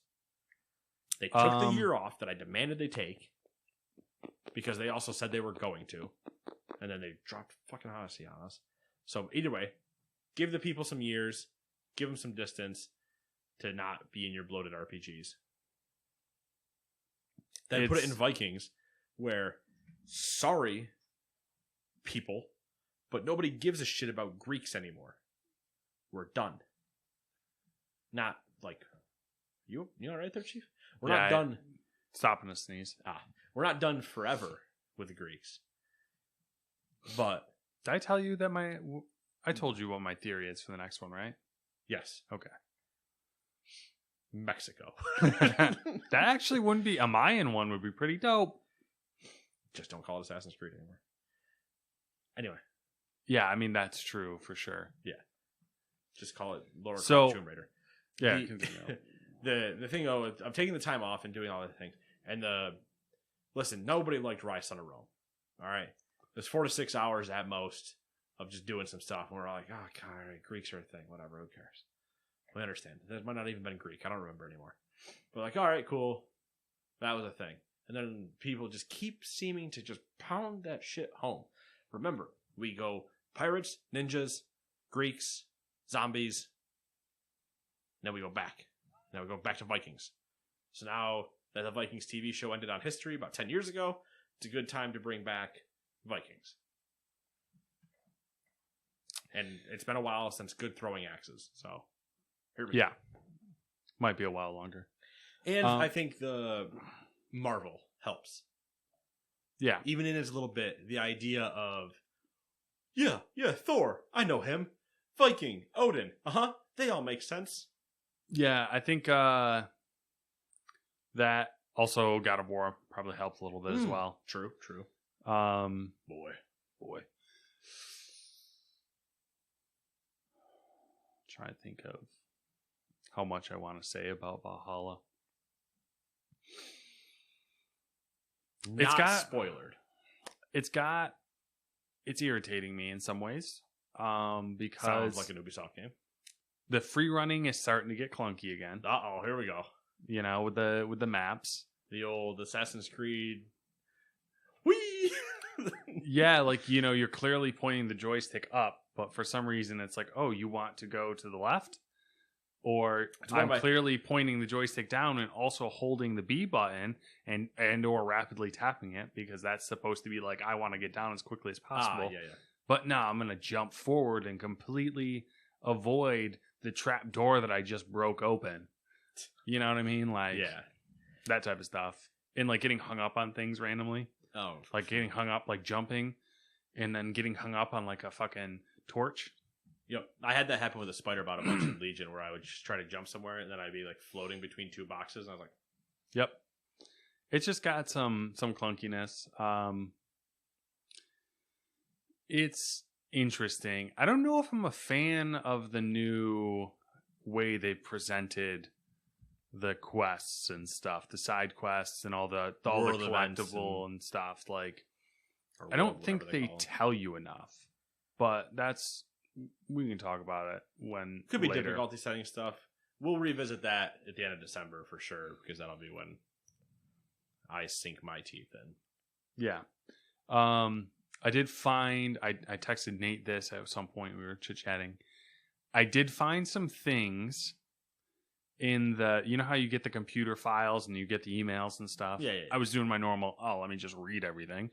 They took the year off that I demanded they take because they also said they were going to. And then they dropped fucking Odyssey on us. So either way, give the people some years, give them some distance to not be in your bloated RPGs. Then put it in Vikings, where, sorry, people, but nobody gives a shit about Greeks anymore. We're done. Not like, you all right there, Chief? We're not done. Stopping a sneeze. We're not done forever with the Greeks. But Did I tell you that I told you what my theory is for the next one, right? yes, Okay. Mexico. That actually wouldn't be a Mayan one. Would be pretty dope. Just don't call it Assassin's Creed anymore. Anyway, Yeah, I mean that's true for sure. just call it Laura So- Croft Tomb Raider. Yeah. The thing though, I'm taking the time off and doing all the things. And listen, nobody liked Rise Son of Rome. All right, there's 4 to 6 hours at most of just doing some stuff, and we're like, oh god, all right, Greeks are a thing, whatever, who cares? We understand. That might not even been Greek. I don't remember anymore. But like, all right, cool, that was a thing. And then people just keep seeming to just pound that shit home. Remember, we go pirates, ninjas, Greeks, zombies. Then we go back. Now we go back to Vikings. So now that the Vikings TV show ended on history about 10 years ago, it's a good time to bring back Vikings. And it's been a while since good throwing axes. So here we go. Yeah. Might be a while longer. And I think the Marvel helps. Yeah. Even in its little bit, the idea of, yeah, Thor, I know him. Viking, Odin, they all make sense. Yeah, I think that also God of War probably helped a little bit as well. True. Boy. Trying to think of how much I want to say about Valhalla. Not spoilered. It's irritating me in some ways. Because Sounds like an Ubisoft game. the free running is starting to get clunky again. Uh-oh, here we go. You know, with the maps. The old Assassin's Creed. Whee! Yeah, like, you know, you're clearly pointing the joystick up, but for some reason it's like, oh, you want to go to the left? Or I'm clearly pointing the joystick down and also holding the B button and or rapidly tapping it, because that's supposed to be like, I want to get down as quickly as possible. Yeah. But no, I'm going to jump forward and completely avoid the trap door that I just broke open. You know what I mean? Like, Yeah. that type of stuff. And like getting hung up on things randomly. Oh. Like getting hung up, like jumping, and then getting hung up on like a fucking torch. Yep. I had that happen with a spider bot a bunch in Legion, where I would just try to jump somewhere and then I'd be like floating between two boxes, and I was like, Yep. It's just got some clunkiness. It's interesting. I don't know if I'm a fan of the new way they presented the quests and stuff, the side quests and all the World events collectible and stuff. Like, or I don't whatever think they call them. tell you enough. But we can talk about it when Could be later. difficulty setting stuff. We'll revisit that at the end of December for sure, because that'll be when I sink my teeth in. Yeah. I did find, I texted Nate this at some point, we were chit-chatting. I did find some things in the, you know how you get the computer files and you get the emails and stuff? Yeah. I was doing my normal, let me just read everything.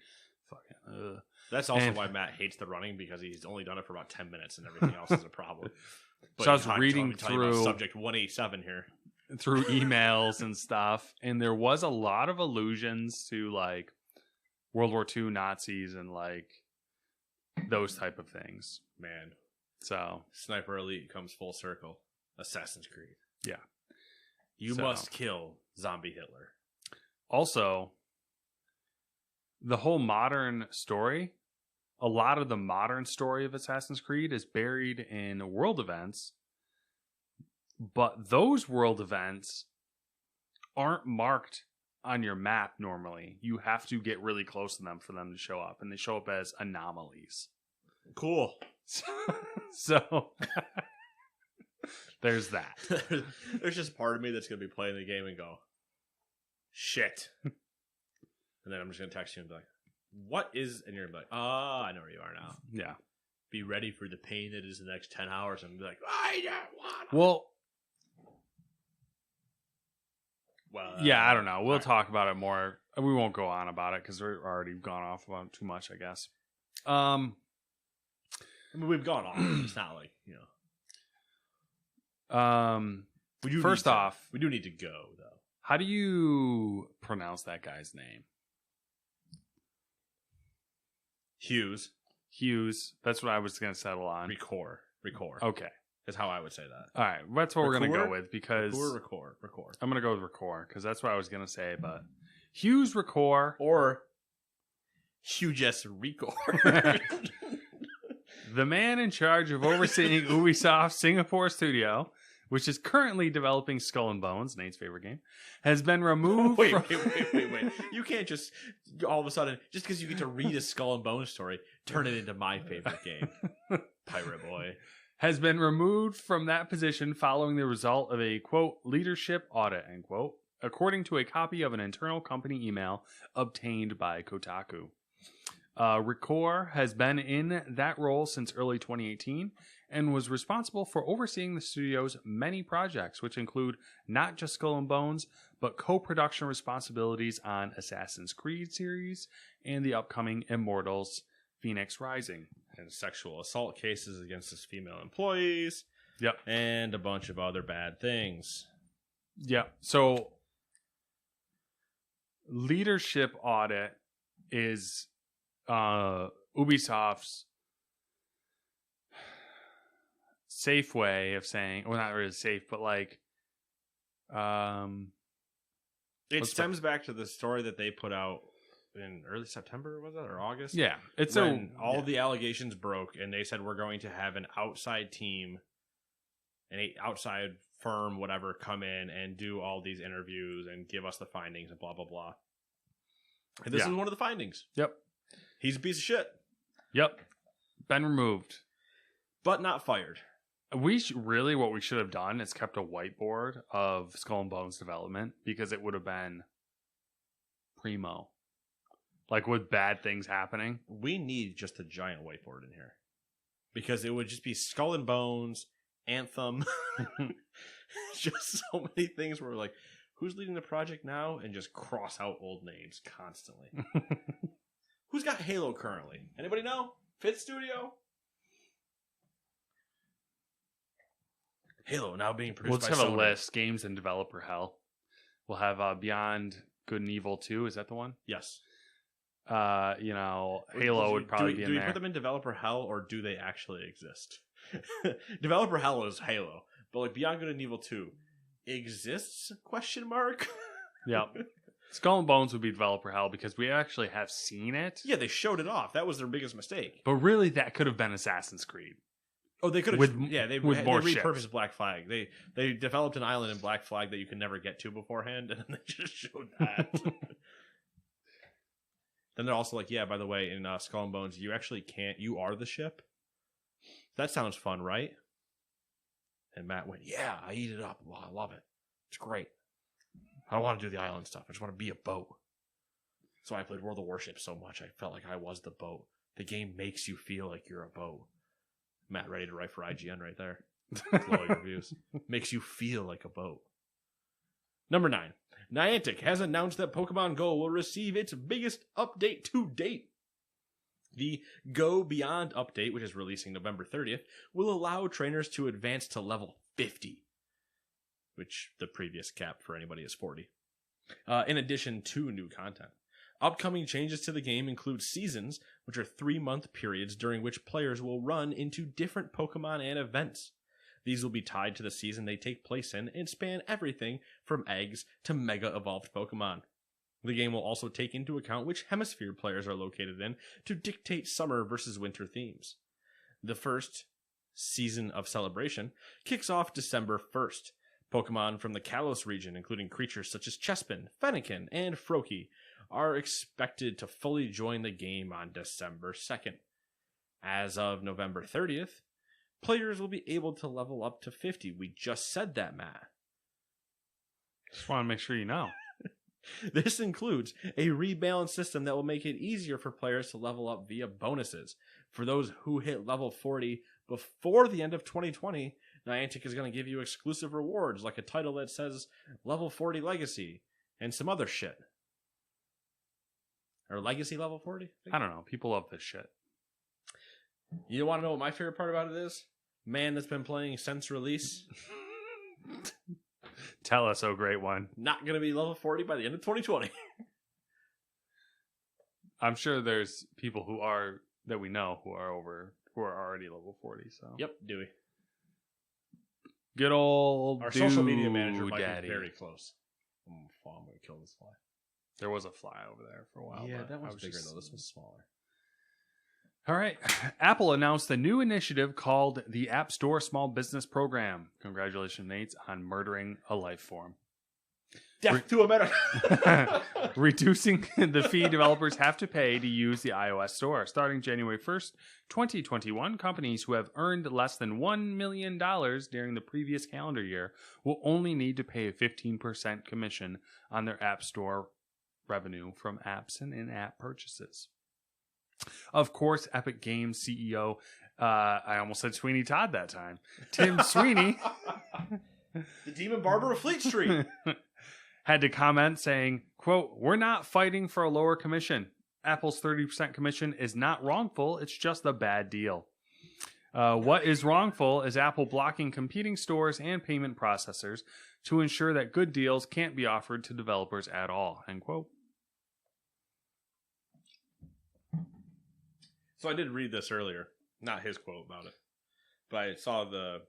Fucking, That's also why Matt hates the running, because he's only done it for about 10 minutes and everything else is a problem. So I was I'm reading telling you about through subject 187 here. through emails and stuff, and there was a lot of allusions to like World War II Nazis and like those type of things. Man, So Sniper Elite comes full circle. Assassin's Creed. Yeah. You So- must kill Zombie Hitler. also, the whole modern story, a lot of the modern story of Assassin's Creed is buried in world events, but those world events aren't marked on your map normally. You have to get really close to them for them to show up, and they show up as anomalies. Cool. So there's that. There's just part of me that's going to be playing the game and go, shit. And then I'm just going to text you and be like, what is... And you're going to be like, I know where you are now. Yeah. Be ready for the pain that is the next 10 hours. And be like, I don't want to. Well, yeah, I don't know. We'll talk about it more. We won't go on about it because we're already gone off about too much, I guess. I mean, we've gone off. It's not like, First off, we do need to go, though. How do you pronounce that guy's name? Hughes. That's what I was going to settle on. Record. Okay. Is how I would say that. All right. That's what we're going to go with because... Record. I'm going to go with Record because that's what I was going to say, but... Hughes Record. Or Hughes Record. The man in charge of overseeing Ubisoft's Singapore studio, which is currently developing Skull and Bones, Nate's favorite game, has been removed Wait. You can't just, all of a sudden, just because you get to read a Skull and Bones story, turn it into my favorite game. Pirate Boy. Has been removed from that position following the result of a, quote, leadership audit, end quote, according to a copy of an internal company email obtained by Kotaku. Ricor has been in that role since early 2018 and was responsible for overseeing the studio's many projects, which include not just Skull and Bones, but co-production responsibilities on Assassin's Creed series and the upcoming Immortals Phoenix Rising. And sexual assault cases against his female employees. Yep. And a bunch of other bad things. Yep. So, leadership audit is Ubisoft's safe way of saying, well, not really safe, but like, it stems back to the story that they put out in early September, was it, or August? Yeah, it's when all the allegations broke, and they said we're going to have an outside team, an outside firm, whatever, come in and do all these interviews and give us the findings and blah blah blah. And this is one of the findings. Yep. He's a piece of shit. Yep. Been removed. But not fired. What we should have done is kept a whiteboard of Skull and Bones development because it would have been primo. Like with bad things happening. We need just a giant whiteboard in here. Because it would just be Skull and Bones, Anthem. Just so many things where we're like, who's leading the project now? And just cross out old names constantly. Who's got Halo currently? Anybody know? Fifth Studio? Halo now being produced by Sony. Let's have a list. Games and developer hell. We'll have Beyond Good and Evil 2. Is that the one? Yes. Halo would probably be in there. Do we put them in developer hell, or do they actually exist? Developer hell is Halo. But like Beyond Good and Evil 2 exists? Question mark. Yep. Skull and Bones would be developer hell because we actually have seen it. Yeah, they showed it off. That was their biggest mistake. But really, that could have been Assassin's Creed. Oh, they could have. They repurposed ships. Black Flag. They developed an island in Black Flag that you can never get to beforehand, and then they just showed that. Then they're also like, yeah, by the way, in Skull and Bones, you actually can't. You are the ship. That sounds fun, right? And Matt went, yeah, I eat it up. Well, I love it. It's great. I don't want to do the island stuff. I just want to be a boat. So I played World of Warships so much, I felt like I was the boat. The game makes you feel like you're a boat. Matt, ready to write for IGN right there. Glowing reviews. Makes you feel like a boat. Number 9. Niantic has announced that Pokemon Go will receive its biggest update to date. The Go Beyond update, which is releasing November 30th, will allow trainers to advance to level 50, which the previous cap for anybody is 40, in addition to new content. Upcoming changes to the game include seasons, which are 3-month periods during which players will run into different Pokemon and events. These will be tied to the season they take place in and span everything from eggs to mega evolved Pokemon. The game will also take into account which hemisphere players are located in to dictate summer versus winter themes. The first season of Celebration kicks off December 1st. Pokemon from the Kalos region, including creatures such as Chespin, Fennekin, and Froakie, are expected to fully join the game on December 2nd. As of November 30th, players will be able to level up to 50. We just said that, Matt. Just want to make sure you know. This includes a rebalance system that will make it easier for players to level up via bonuses. For those who hit level 40 before the end of 2020, Niantic is going to give you exclusive rewards like a title that says level 40 Legacy and some other shit. Or Legacy level 40? I don't know. People love this shit. You want to know what my favorite part about it is? Man that's been playing since release. Tell us, oh great one. Not going to be level 40 by the end of 2020. I'm sure there's people that we know who are already level 40. So Yep, Dewey. Good old Our social media manager might Daddy. be very close. I'm going to kill this fly. There was a fly over there for a while. Yeah, but that I one's was bigger just- though. This one's smaller. All right. Apple announced a new initiative called the App Store Small Business Program. Congratulations, Nate, on murdering a life form. Death to America. Reducing the fee developers have to pay to use the iOS store. Starting January 1st, 2021, companies who have earned less than $1 million during the previous calendar year will only need to pay a 15% commission on their App Store revenue from apps and in-app purchases. Of course, Epic Games CEO, I almost said Sweeney Todd that time, Tim Sweeney, The Demon Barber of Fleet Street. had to comment saying, quote, "We're not fighting for a lower commission. Apple's 30% commission is not wrongful. It's just a bad deal. What is wrongful is Apple blocking competing stores and payment processors to ensure that good deals can't be offered to developers at all," end quote. So I did read this earlier. Not his quote about it. But I saw the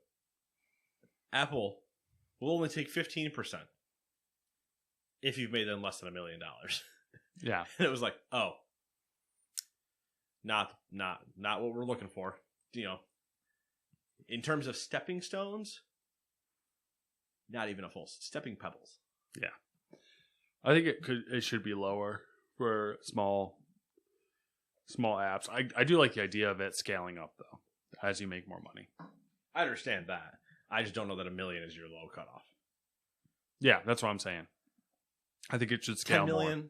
Apple will only take 15% if you've made them less than $1 million. Yeah. And it was like, oh, not what we're looking for. You know, in terms of stepping stones, not even a full stepping pebbles. I think it should be lower for small apps. I do like the idea of it scaling up though as you make more money. I understand that. I just don't know that $1 million is your low cutoff. Yeah, that's what I'm saying. I think it should scale 10 million, more.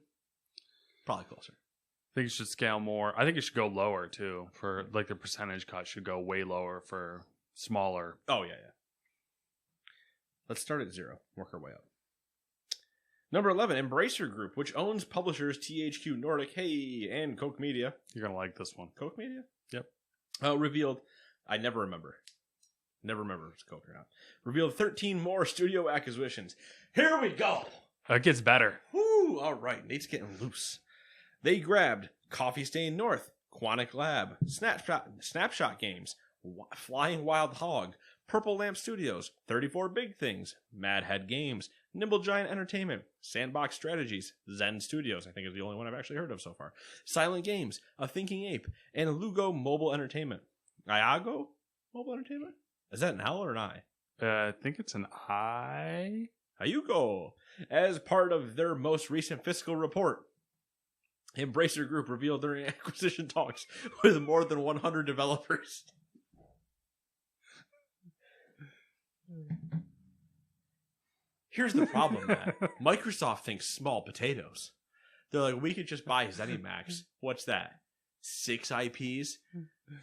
probably closer. I think it should scale more. I think it should go lower too. For like the percentage cut should go way lower for smaller. Oh, yeah. Let's start at 0. Work our way up. Number 11, Embracer Group, which owns publishers THQ Nordic, and Koch Media. You're going to like this one. Koch Media? Yep. Revealed, I never remember. Never remember if it's Koch or not. Revealed 13 more studio acquisitions. Here we go. It gets better. Woo! All right, Nate's getting loose. They grabbed Coffee Stain North, Quantic Lab, Snapshot Games, Flying Wild Hog, Purple Lamp Studios, 34 Big Things, Mad Head Games, Nimble Giant Entertainment, Sandbox Strategies, Zen Studios, I think is the only one I've actually heard of so far, Silent Games, A Thinking Ape, and Lugo Mobile Entertainment. Iago Mobile Entertainment? Is that an L or an I? I think it's an I. Iugo. As part of their most recent fiscal report, Embracer Group revealed during acquisition talks with more than 100 developers. Here's the problem, Matt. Microsoft thinks small potatoes. They're like, we could just buy ZeniMax. What's that? 6 IPs?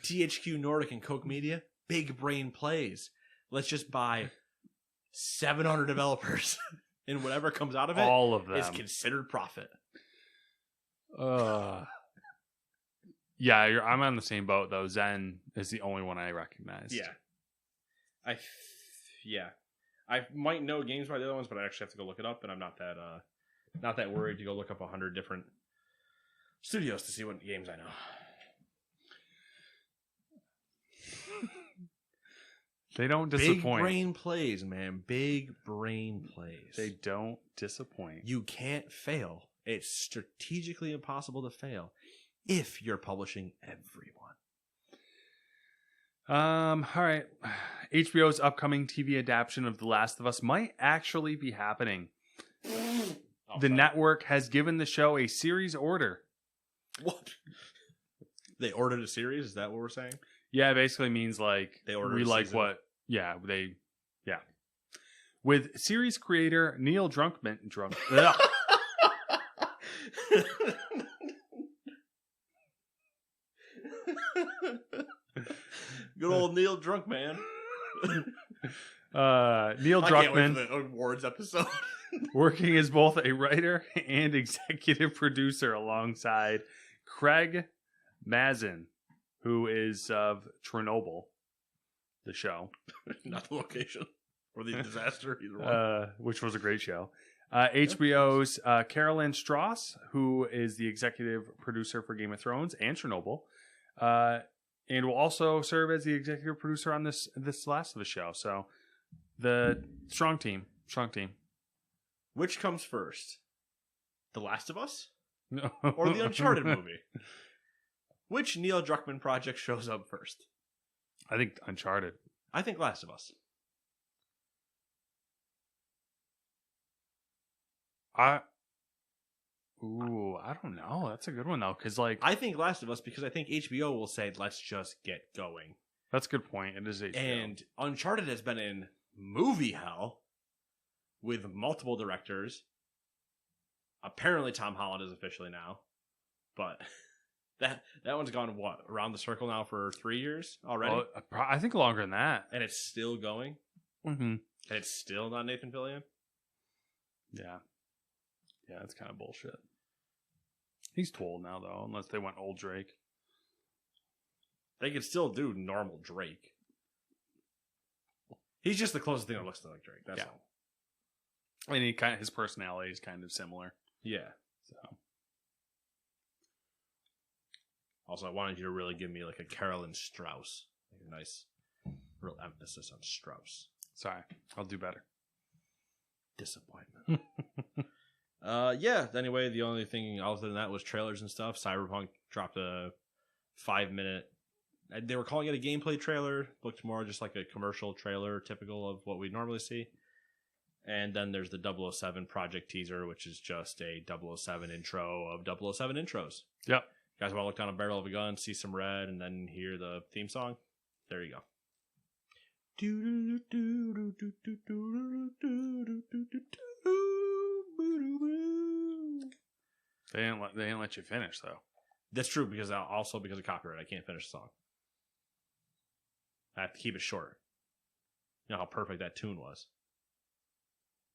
THQ Nordic and Koch Media? Big brain plays. Let's just buy 700 developers. And whatever comes out of it All of them. is considered profit. Yeah, I'm on the same boat though. Zen is the only one I recognize. Yeah. I might know games by the other ones, but I actually have to go look it up, and I'm not that worried to go look up 100 different studios to see what games I know. They don't Big disappoint. brain plays, man. Big brain plays. They don't disappoint. You can't fail It's strategically impossible to fail if you're publishing everyone. All right. HBO's upcoming TV adaptation of The Last of Us might actually be happening. The network has given the show a series order. What? They ordered a series? Is that what we're saying? Yeah, it basically means like They ordered we a like season. what. Yeah, with series creator Neil Druckmann. Ugh. Good old Neil Druckmann. Neil I can't wait Druckmann, for the awards episode. working as both a writer and executive producer alongside Craig Mazin, who is of Chernobyl, the show. Not the location. Or the disaster, either one. Which was a great show. HBO's Carolyn Strauss, who is the executive producer for Game of Thrones and Chernobyl, and will also serve as the executive producer on this Last of Us show. So, the strong team. Which comes first? The Last of Us? or Or the Uncharted movie? Which Neil Druckmann project shows up first? I think Uncharted. I think Last of Us. I don't know. That's a good one though, because like I think Last of Us because I think HBO will say, let's just get going. that's a good point. It is HBO. And Uncharted has been in movie hell with multiple directors. Apparently Tom Holland is officially now. But that one's gone, around the circle now for 3 years already? Well, I think longer than that. And it's still going? Mm-hmm. And it's still not Nathan Fillion? Yeah. Yeah, that's kind of bullshit. He's too old now, though, unless they went old Drake. They could still do normal Drake. He's just the closest thing that looks like Drake. That's all. And his personality is kind of similar. Yeah. So Also, I wanted you to really give me like a Carolyn Strauss. Like a nice, real emphasis on Strauss. sorry, I'll do better. Disappointment. Yeah. Anyway, the only thing other than that was trailers and stuff. Cyberpunk dropped a 5-minute. They were calling it a gameplay trailer. Looked more just like a commercial trailer, typical of what we normally see. And then there's the 007 project teaser, which is just a 007 intro of 007 intros. Yep. You guys want to look down a barrel of a gun, see some red, and then hear the theme song? There you go. They didn't let you finish though. That's true because of copyright, I can't finish the song. I have to keep it short. You know how perfect that tune was.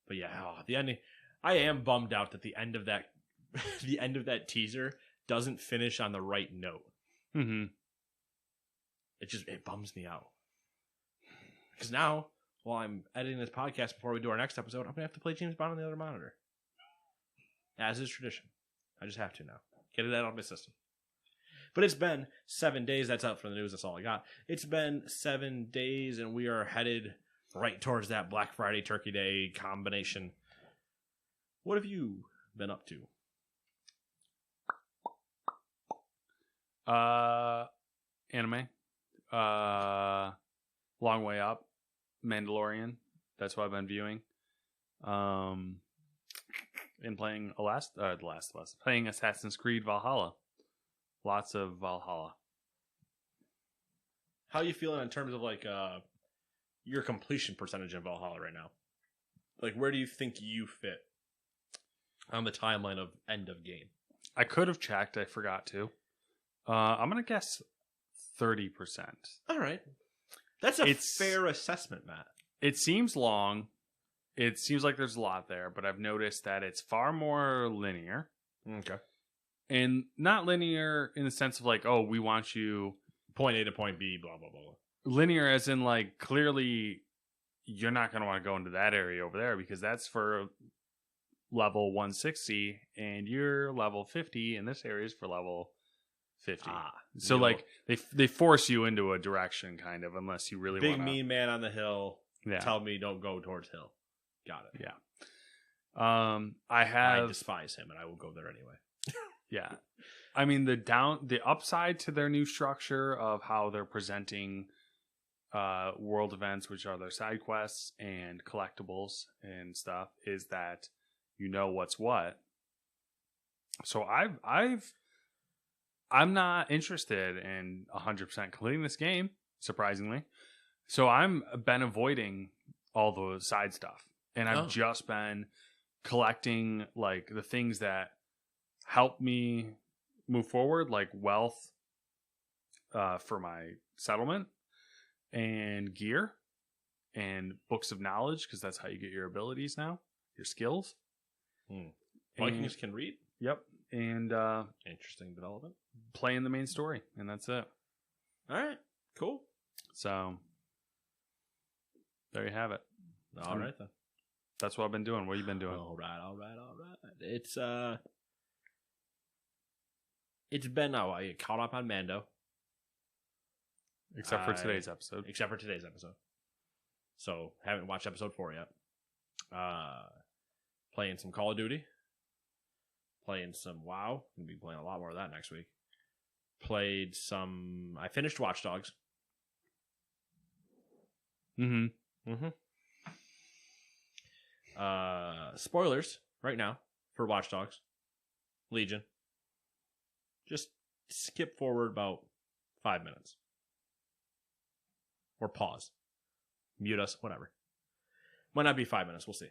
But yeah, the ending. I am bummed out that the end of that, the end of that teaser doesn't finish on the right note. Mm-hmm. It bums me out because now, while I'm editing this podcast before we do our next episode, I'm gonna have to play James Bond on the other monitor, as is tradition. I just have to now get it out of my system. But it's been 7 days. That's out for the news. That's all I got. It's been 7 days, and we are headed right towards that Black Friday, Turkey Day combination. What have you been up to? Anime. Long Way Up. Mandalorian. That's what I've been viewing. And playing The Last of Us. Playing Assassin's Creed Valhalla. Lots of Valhalla. How are you feeling in terms of like your completion percentage in Valhalla right now? Like, where do you think you fit on the timeline of end of game? I could have checked. I forgot to. I'm going to guess 30%. All right. That's a fair assessment, Matt. It seems long. It seems like there's a lot there, but I've noticed that it's far more linear. Okay. And not linear in the sense of like, oh, we want you... Point A to point B, blah, blah, blah. Linear as in like, clearly you're not going to want to go into that area over there because that's for level 160 and you're level 50 and this area is for level 50. So like they force you into a direction kind of unless you really want Big mean man on the hill. Yeah. Tell me don't go towards hill. Got it. Yeah. I despise him, and I will go there anyway. Yeah. I mean, the upside to their new structure of how they're presenting world events, which are their side quests and collectibles and stuff, is that you know what's what. So I'm not interested in 100% completing this game, surprisingly. So I'm been avoiding all the side stuff, and I've just been collecting like the things that help me move forward, like wealth for my settlement and gear and books of knowledge, because that's how you get your abilities now, your skills. Vikings can read. Yep. And interesting development. Playing the main story, and that's it. All right, cool. So there you have it. All right then. That's what I've been doing. What have you been doing? All right. It's been I get caught up on Mando. Except for today's episode. So haven't watched episode 4 yet. Playing some Call of Duty. Playing some WoW. Gonna be playing a lot more of that next week. I finished Watch Dogs. Spoilers right now for Watch Dogs. Legion. Just skip forward about 5 minutes. Or pause. Mute us, whatever. Might not be 5 minutes, we'll see.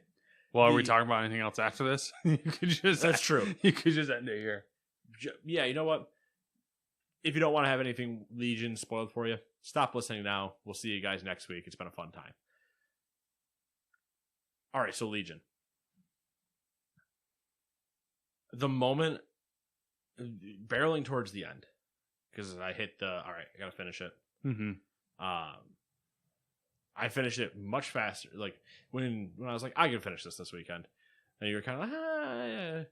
Well, are we talking about anything else after this? That's true. You could just end it here. Yeah, you know what? If you don't want to have anything Legion spoiled for you, stop listening now. We'll see you guys next week. It's been a fun time. All right, so Legion. The moment, barreling towards the end, because I hit all right, I got to finish it. I finished it much faster. Like, when I was like, I can finish this weekend. And you were kind of like, yeah. And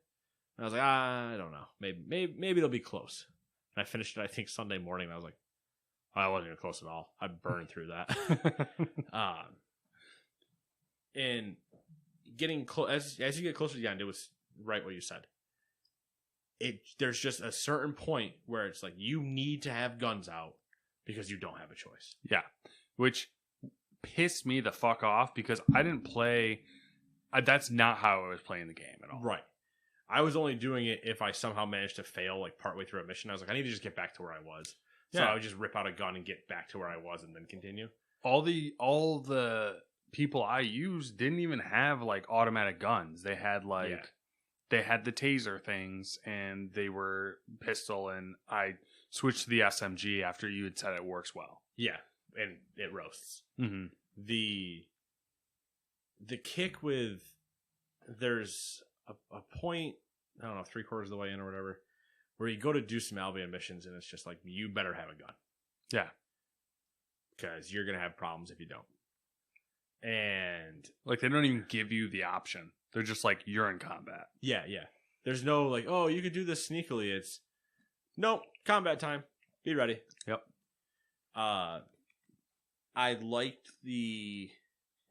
I was like, I don't know. Maybe it'll be close. And I finished it, I think, Sunday morning. And I was like, I wasn't even close at all. I burned through that. And getting close, as you get closer to the end, it was right what you said. There's just a certain point where it's like, you need to have guns out because you don't have a choice. Yeah. Which pissed me the fuck off because I didn't play. That's not how I was playing the game at all. Right. I was only doing it if I somehow managed to fail like partway through a mission. I was like, I need to just get back to where I was. So I would just rip out a gun and get back to where I was and then continue. All the people I used didn't even have like automatic guns. They had they had the taser things and they were pistol, and I switched to the SMG after you had said it works well. Yeah, and it roasts. Mm-hmm. The kick with there's a point, I don't know, 3/4 of the way in or whatever, where you go to do some Albion missions and it's just like, you better have a gun. Yeah. Because you're going to have problems if you don't. And like, they don't even give you the option. They're just like, you're in combat. Yeah. There's no like, oh, you could do this sneakily. It's, nope, combat time. Be ready. Yep. I liked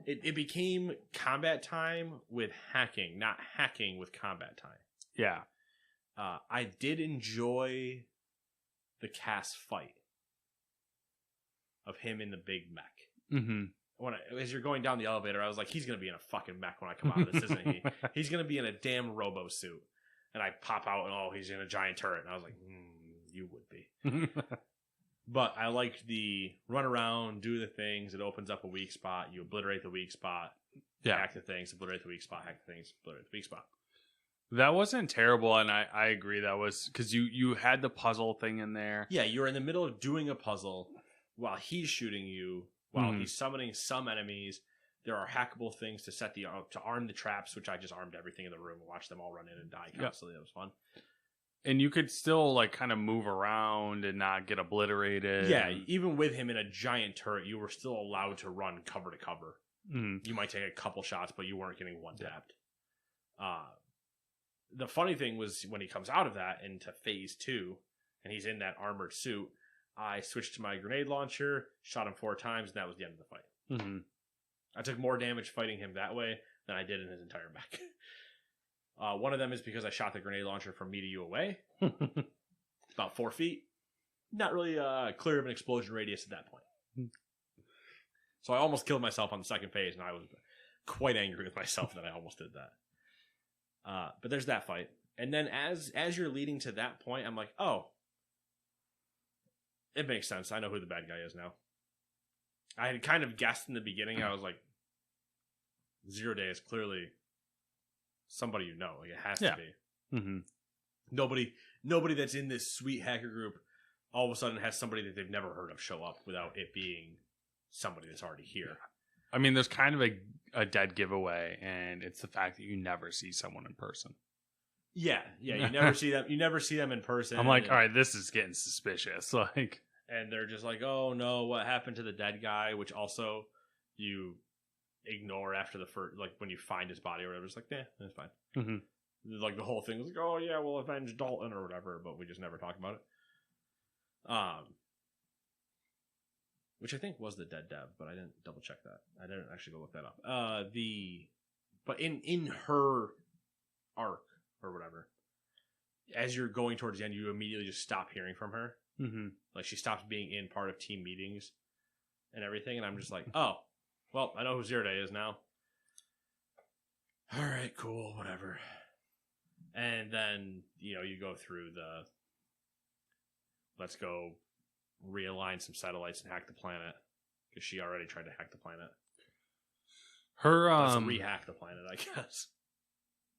it became combat time with hacking, not hacking with combat time. Yeah. I did enjoy the Cass fight of him in the big mech. Mm-hmm. As you're going down the elevator, I was like, he's going to be in a fucking mech when I come out of this, isn't he? He's going to be in a damn robo suit. And I pop out and, he's in a giant turret. And I was like, you would be. But I liked the run around, do the things. It opens up a weak spot. You obliterate the weak spot. Yeah. Hack the things, obliterate the weak spot, hack the things, obliterate the weak spot. That wasn't terrible, and I agree. That was because you had the puzzle thing in there. Yeah, you're in the middle of doing a puzzle while he's shooting you, while he's summoning some enemies. There are hackable things to set to arm the traps, which I just armed everything in the room and watched them all run in and die constantly. That was fun. And you could still like kind of move around and not get obliterated. Yeah, even with him in a giant turret, you were still allowed to run cover to cover. Mm. You might take a couple shots, but you weren't getting one tapped. The funny thing was when he comes out of that into phase 2 and he's in that armored suit, I switched to my grenade launcher, shot him 4 times, and that was the end of the fight. Mm-hmm. I took more damage fighting him that way than I did in his entire mech. One of them is because I shot the grenade launcher from me to you away, about 4 feet. Not really clear of an explosion radius at that point. So I almost killed myself on the second phase, and I was quite angry with myself that I almost did that. But there's that fight. And then as you're leading to that point, I'm like, oh, it makes sense. I know who the bad guy is now. I had kind of guessed in the beginning. I was like, Zero Day is clearly somebody you know. Like, it has to be. Mm-hmm. Nobody that's in this sweet hacker group all of a sudden has somebody that they've never heard of show up without it being somebody that's already here. I mean, there's kind of a dead giveaway, and it's the fact that you never see someone in person. Yeah. You never see them. You never see them in person. I'm like, all right, this is getting suspicious. Like, and they're just like, oh no, what happened to the dead guy? Which also you ignore after the first, like when you find his body or whatever. It's like, that's fine. mm-hmm. Like the whole thing was like, oh yeah, we'll avenge Dalton or whatever, but we just never talk about it. Which I think was the dead dev, but I didn't double check that. I didn't actually go look that up. But in her arc or whatever, as you're going towards the end, you immediately just stop hearing from her. Mm-hmm. Like she stops being in part of team meetings and everything, and I'm just like, oh, well, I know who Zero Day is now. All right, cool, whatever. And then you go through the let's go realign some satellites and hack the planet, because she already tried to hack the planet. Her let's rehack the planet, I guess.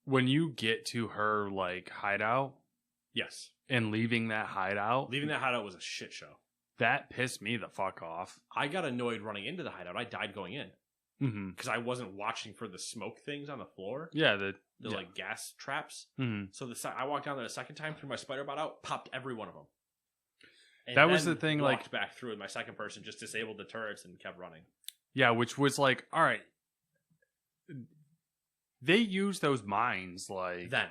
When you get to her like hideout, yes, and leaving that hideout was a shit show. That pissed me the fuck off. I got annoyed running into the hideout. I died going in because I wasn't watching for the smoke things on the floor. Yeah, the like gas traps. Mm-hmm. So I walked down there a second time, threw my spider bot out, popped every one of them. And that was the thing. Walked back through with my second person, just disabled the turrets and kept running. Yeah, which was like, all right. They use those mines like then.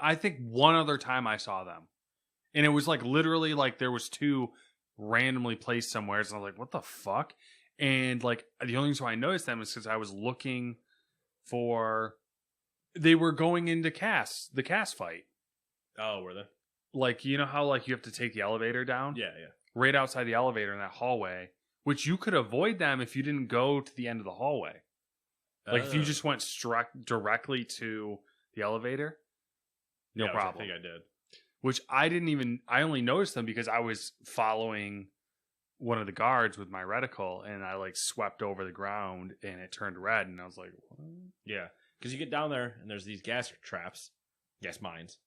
I think one other time I saw them, and it was like literally like there was two randomly placed somewhere, and I was like, what the fuck? And like the only reason why I noticed them is because I was looking for. They were going into the cast fight. Oh, were they? Like, you know how like you have to take the elevator down? Yeah. Right outside the elevator in that hallway, which you could avoid them if you didn't go to the end of the hallway. Like if you just went directly to the elevator, no problem. I think I did. Which I only noticed them because I was following one of the guards with my reticle, and I like swept over the ground and it turned red, and I was like, what? Yeah. Because you get down there and there's these gas traps, gas mines.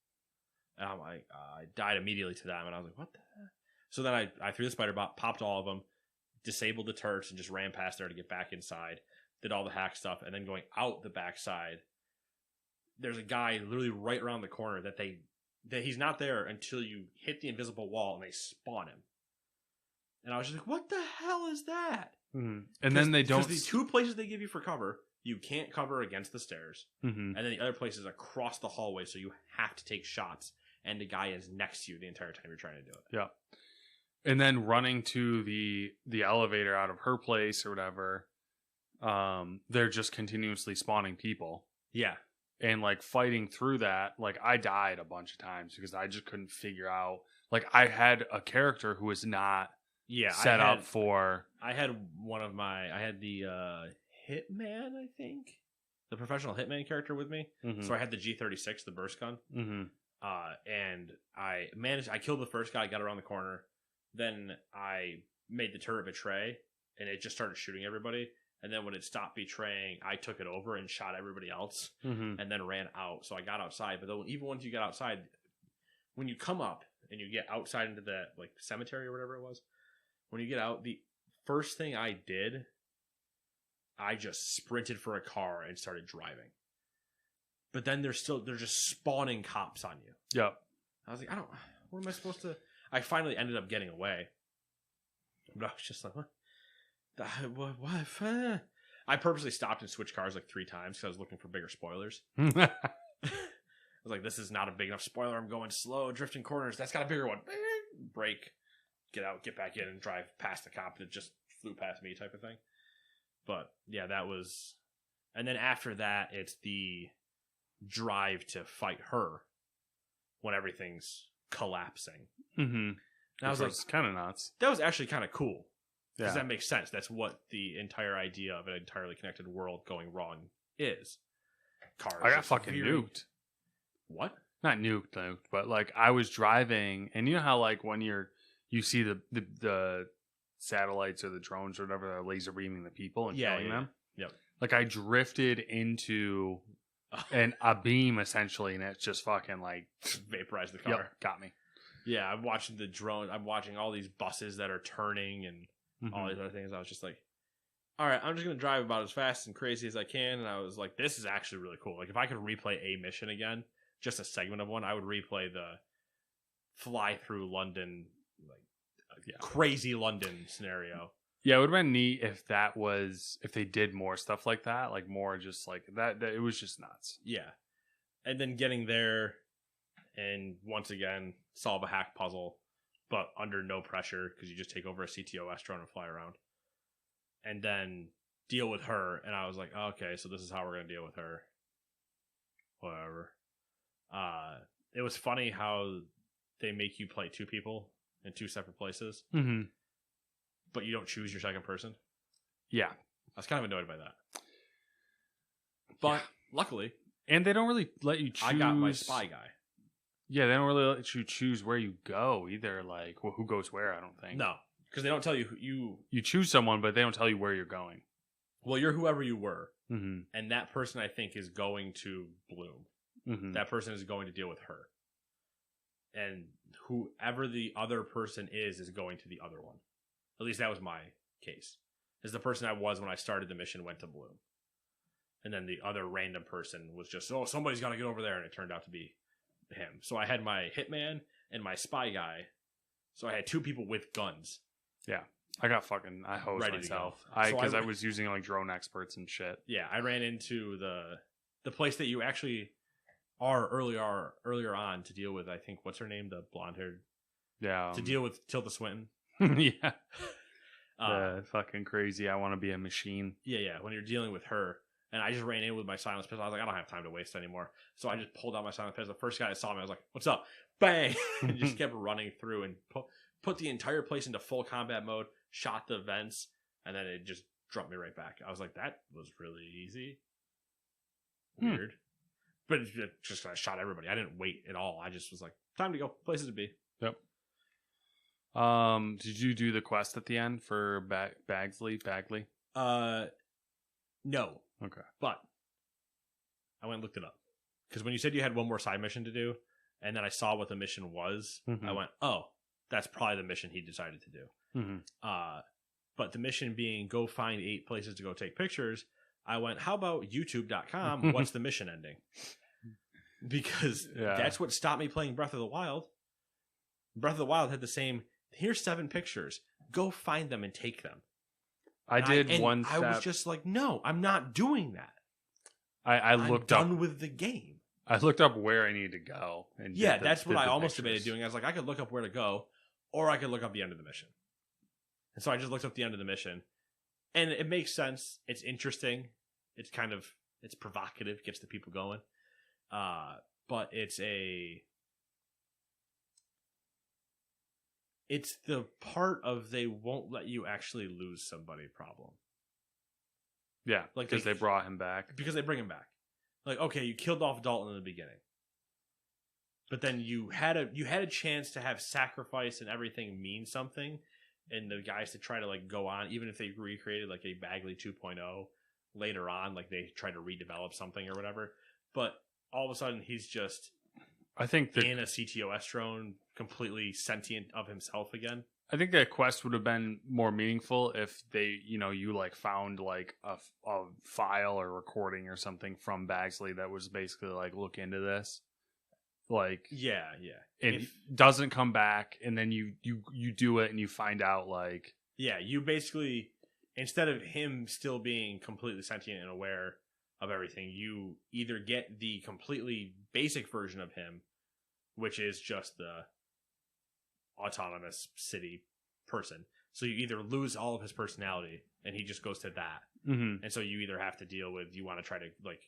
And I'm like, I died immediately to them, and I was like, what the heck? So then I threw the spider bot, popped all of them, disabled the turrets, and just ran past there to get back inside. Did all the hack stuff, and then going out the backside, there's a guy literally right around the corner that he's not there until you hit the invisible wall and they spawn him. And I was just like, what the hell is that? Mm-hmm. And then they don't. Because the two places they give you for cover, you can't cover against the stairs. Mm-hmm. And then the other place is across the hallway, so you have to take shots, and the guy is next to you the entire time you're trying to do it. Yeah. And then running to the elevator out of her place or whatever, they're just continuously spawning people. Yeah. And like fighting through that, like I died a bunch of times because I just couldn't figure out. Like I had a character who was not set up for. I had the Hitman, I think, the professional Hitman character with me. Mm-hmm. So I had the G36, the burst gun. Mm-hmm. And I killed the first guy, got around the corner. Then I made the turret betray, and it just started shooting everybody. And then when it stopped betraying, I took it over and shot everybody else, mm-hmm. and then ran out. So I got outside. But then even once you get outside, when you come up and you get outside into the like cemetery or whatever it was, when you get out, the first thing I did, I just sprinted for a car and started driving. But then they're just spawning cops on you. Yep. I was like, what am I supposed to? I finally ended up getting away. But I was just like, what? What? I purposely stopped and switched cars like 3 times because I was looking for bigger spoilers. I was like, this is not a big enough spoiler. I'm going slow, drifting corners. That's got a bigger one. Brake, get out, get back in, and drive past the cop that just flew past me type of thing. But yeah, that was... And then after that, it's the drive to fight her when everything's collapsing. Mm-hmm. And I was like, kind of nuts. that was actually kind of cool. Because Yeah. that makes sense. That's what the entire idea of an entirely connected world going wrong is. Cars. I got just fucking veering- nuked. What? Not nuked, but like I was driving, and you know how like when you see the satellites or the drones or whatever that are laser beaming the people and killing them. Yep. Like I drifted into a beam essentially, and it's just fucking like Vaporize the car. yep, got me. Yeah, I'm watching the drone. I'm watching all these buses that are turning and all these other things. I was just like, all right, I'm just going to drive about as fast and crazy as I can. And I was like, this is actually really cool. Like, if I could replay a mission again, just a segment of one, I would replay the fly through London, like crazy London scenario. Yeah, it would have been neat if they did more stuff like that, like more just like that it was just nuts. Yeah. And then getting there and once again solve a hack puzzle, but under no pressure because you just take over a CTOS drone and fly around. And then deal with her. And I was like, okay, so this is how we're going to deal with her. Whatever. It was funny how they make you play two people in two separate places, but you don't choose your second person. Yeah. I was kind of annoyed by that. But luckily, and they don't really let you choose. I got my spy guy. Yeah, they don't really let you choose where you go either. Like, who goes where? I don't think. No, because they don't tell you who you choose someone, but they don't tell you where you're going. Well, you're whoever you were, Mm-hmm. and that person I think is going to Bloom. Mm-hmm. That person is going to deal with her, and whoever the other person is going to the other one. At least that was my case. Is the person I was when I started the mission went to Bloom, and then the other random person was just, oh, somebody's got to get over there, and it turned out to be him. So I had my hitman and my spy guy. So I had two people with guns. Yeah. I hosed Ready to myself. go. Because I was using like drone experts and shit. Yeah, I ran into the place that you actually are earlier on to deal with. I think what's her name, the blonde haired. Yeah. To deal with Tilda Swinton. Yeah. Fucking crazy. I want to be a machine. Yeah. When you're dealing with her, and I just ran in with my silence pistol. I was like, I don't have time to waste anymore. So I just pulled out my silence pistol. The first guy that saw me, I was like, "What's up?" Bang! And just kept running through and put the entire place into full combat mode. Shot the vents, and then it just dropped me right back. I was like, that was really easy. Weird. But it just I shot everybody. I didn't wait at all. I just was like, time to go. Places to be. Yep. Did you do the quest at the end for Bagley? No. Okay. But I went and looked it up. Because when you said you had one more side mission to do, and then I saw what the mission was, I went, oh, that's probably the mission he decided to do. But the mission being go find 8 places to go take pictures, I went, how about youtube.com? What's the mission ending? Because that's what stopped me playing Breath of the Wild. Breath of the Wild had the same, here's 7 pictures. Go find them and take them. I did one step. I was just like, no, I'm not doing that. I looked I'm done with the game. I looked up where I needed to go. And that's what I almost debated doing. I was like, I could look up where to go, or I could look up the end of the mission. And so I just looked up the end of the mission. And it makes sense. It's interesting. It's it's provocative, gets the people going. But it's the part of they won't let you actually lose somebody problem. Yeah, like because they brought him back. Because they bring him back. Like, okay, you killed off Dalton in the beginning, but then you had a chance to have sacrifice and everything mean something, and the guys to try to like go on, even if they recreated like a Bagley 2.0 later on, like they tried to redevelop something or whatever. But all of a sudden, he's just, I think, in a CTOS drone, completely sentient of himself again. I think that quest would have been more meaningful if they, you like found like a file or recording or something from Bagsley that was basically like, look into this. Like, yeah. And it doesn't come back, and then you do it and you find out like, yeah, you basically, instead of him still being completely sentient and aware of everything, you either get the completely basic version of him, which is just the autonomous city person. So you either lose all of his personality and he just goes to that. and so you either have to deal with, you want to try to like,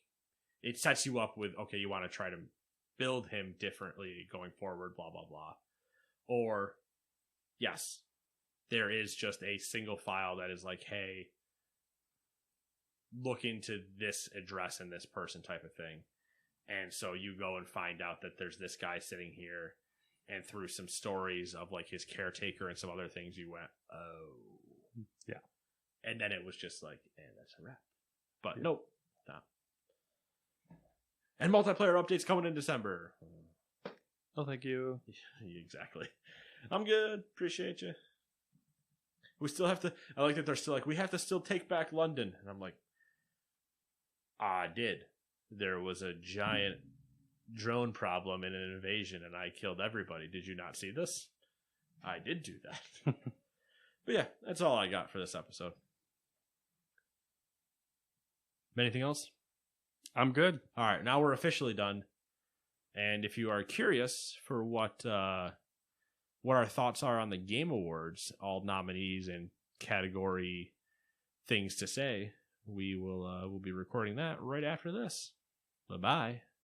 it sets you up with, okay, you want to try to build him differently going forward, blah, blah, blah. Or, yes, there is just a single file that is like, hey, look into this address and this person type of thing. And so you go and find out that there's this guy sitting here, and through some stories of like his caretaker and some other things, you went, oh. Yeah. And then it was just like, and that's a wrap. But nope. No. And multiplayer updates coming in December. Oh, thank you. Exactly. I'm good. Appreciate you. We still have to, I like that they're still like, we have to still take back London. And I'm like, I did. There was a giant drone problem in an invasion and I killed everybody. Did you not see this? I did do that. But yeah, that's all I got for this episode. Anything else? I'm good. All right, now we're officially done. And if you are curious for what our thoughts are on the Game Awards, all nominees and category things to say, we'll be recording that right after this. Bye-bye.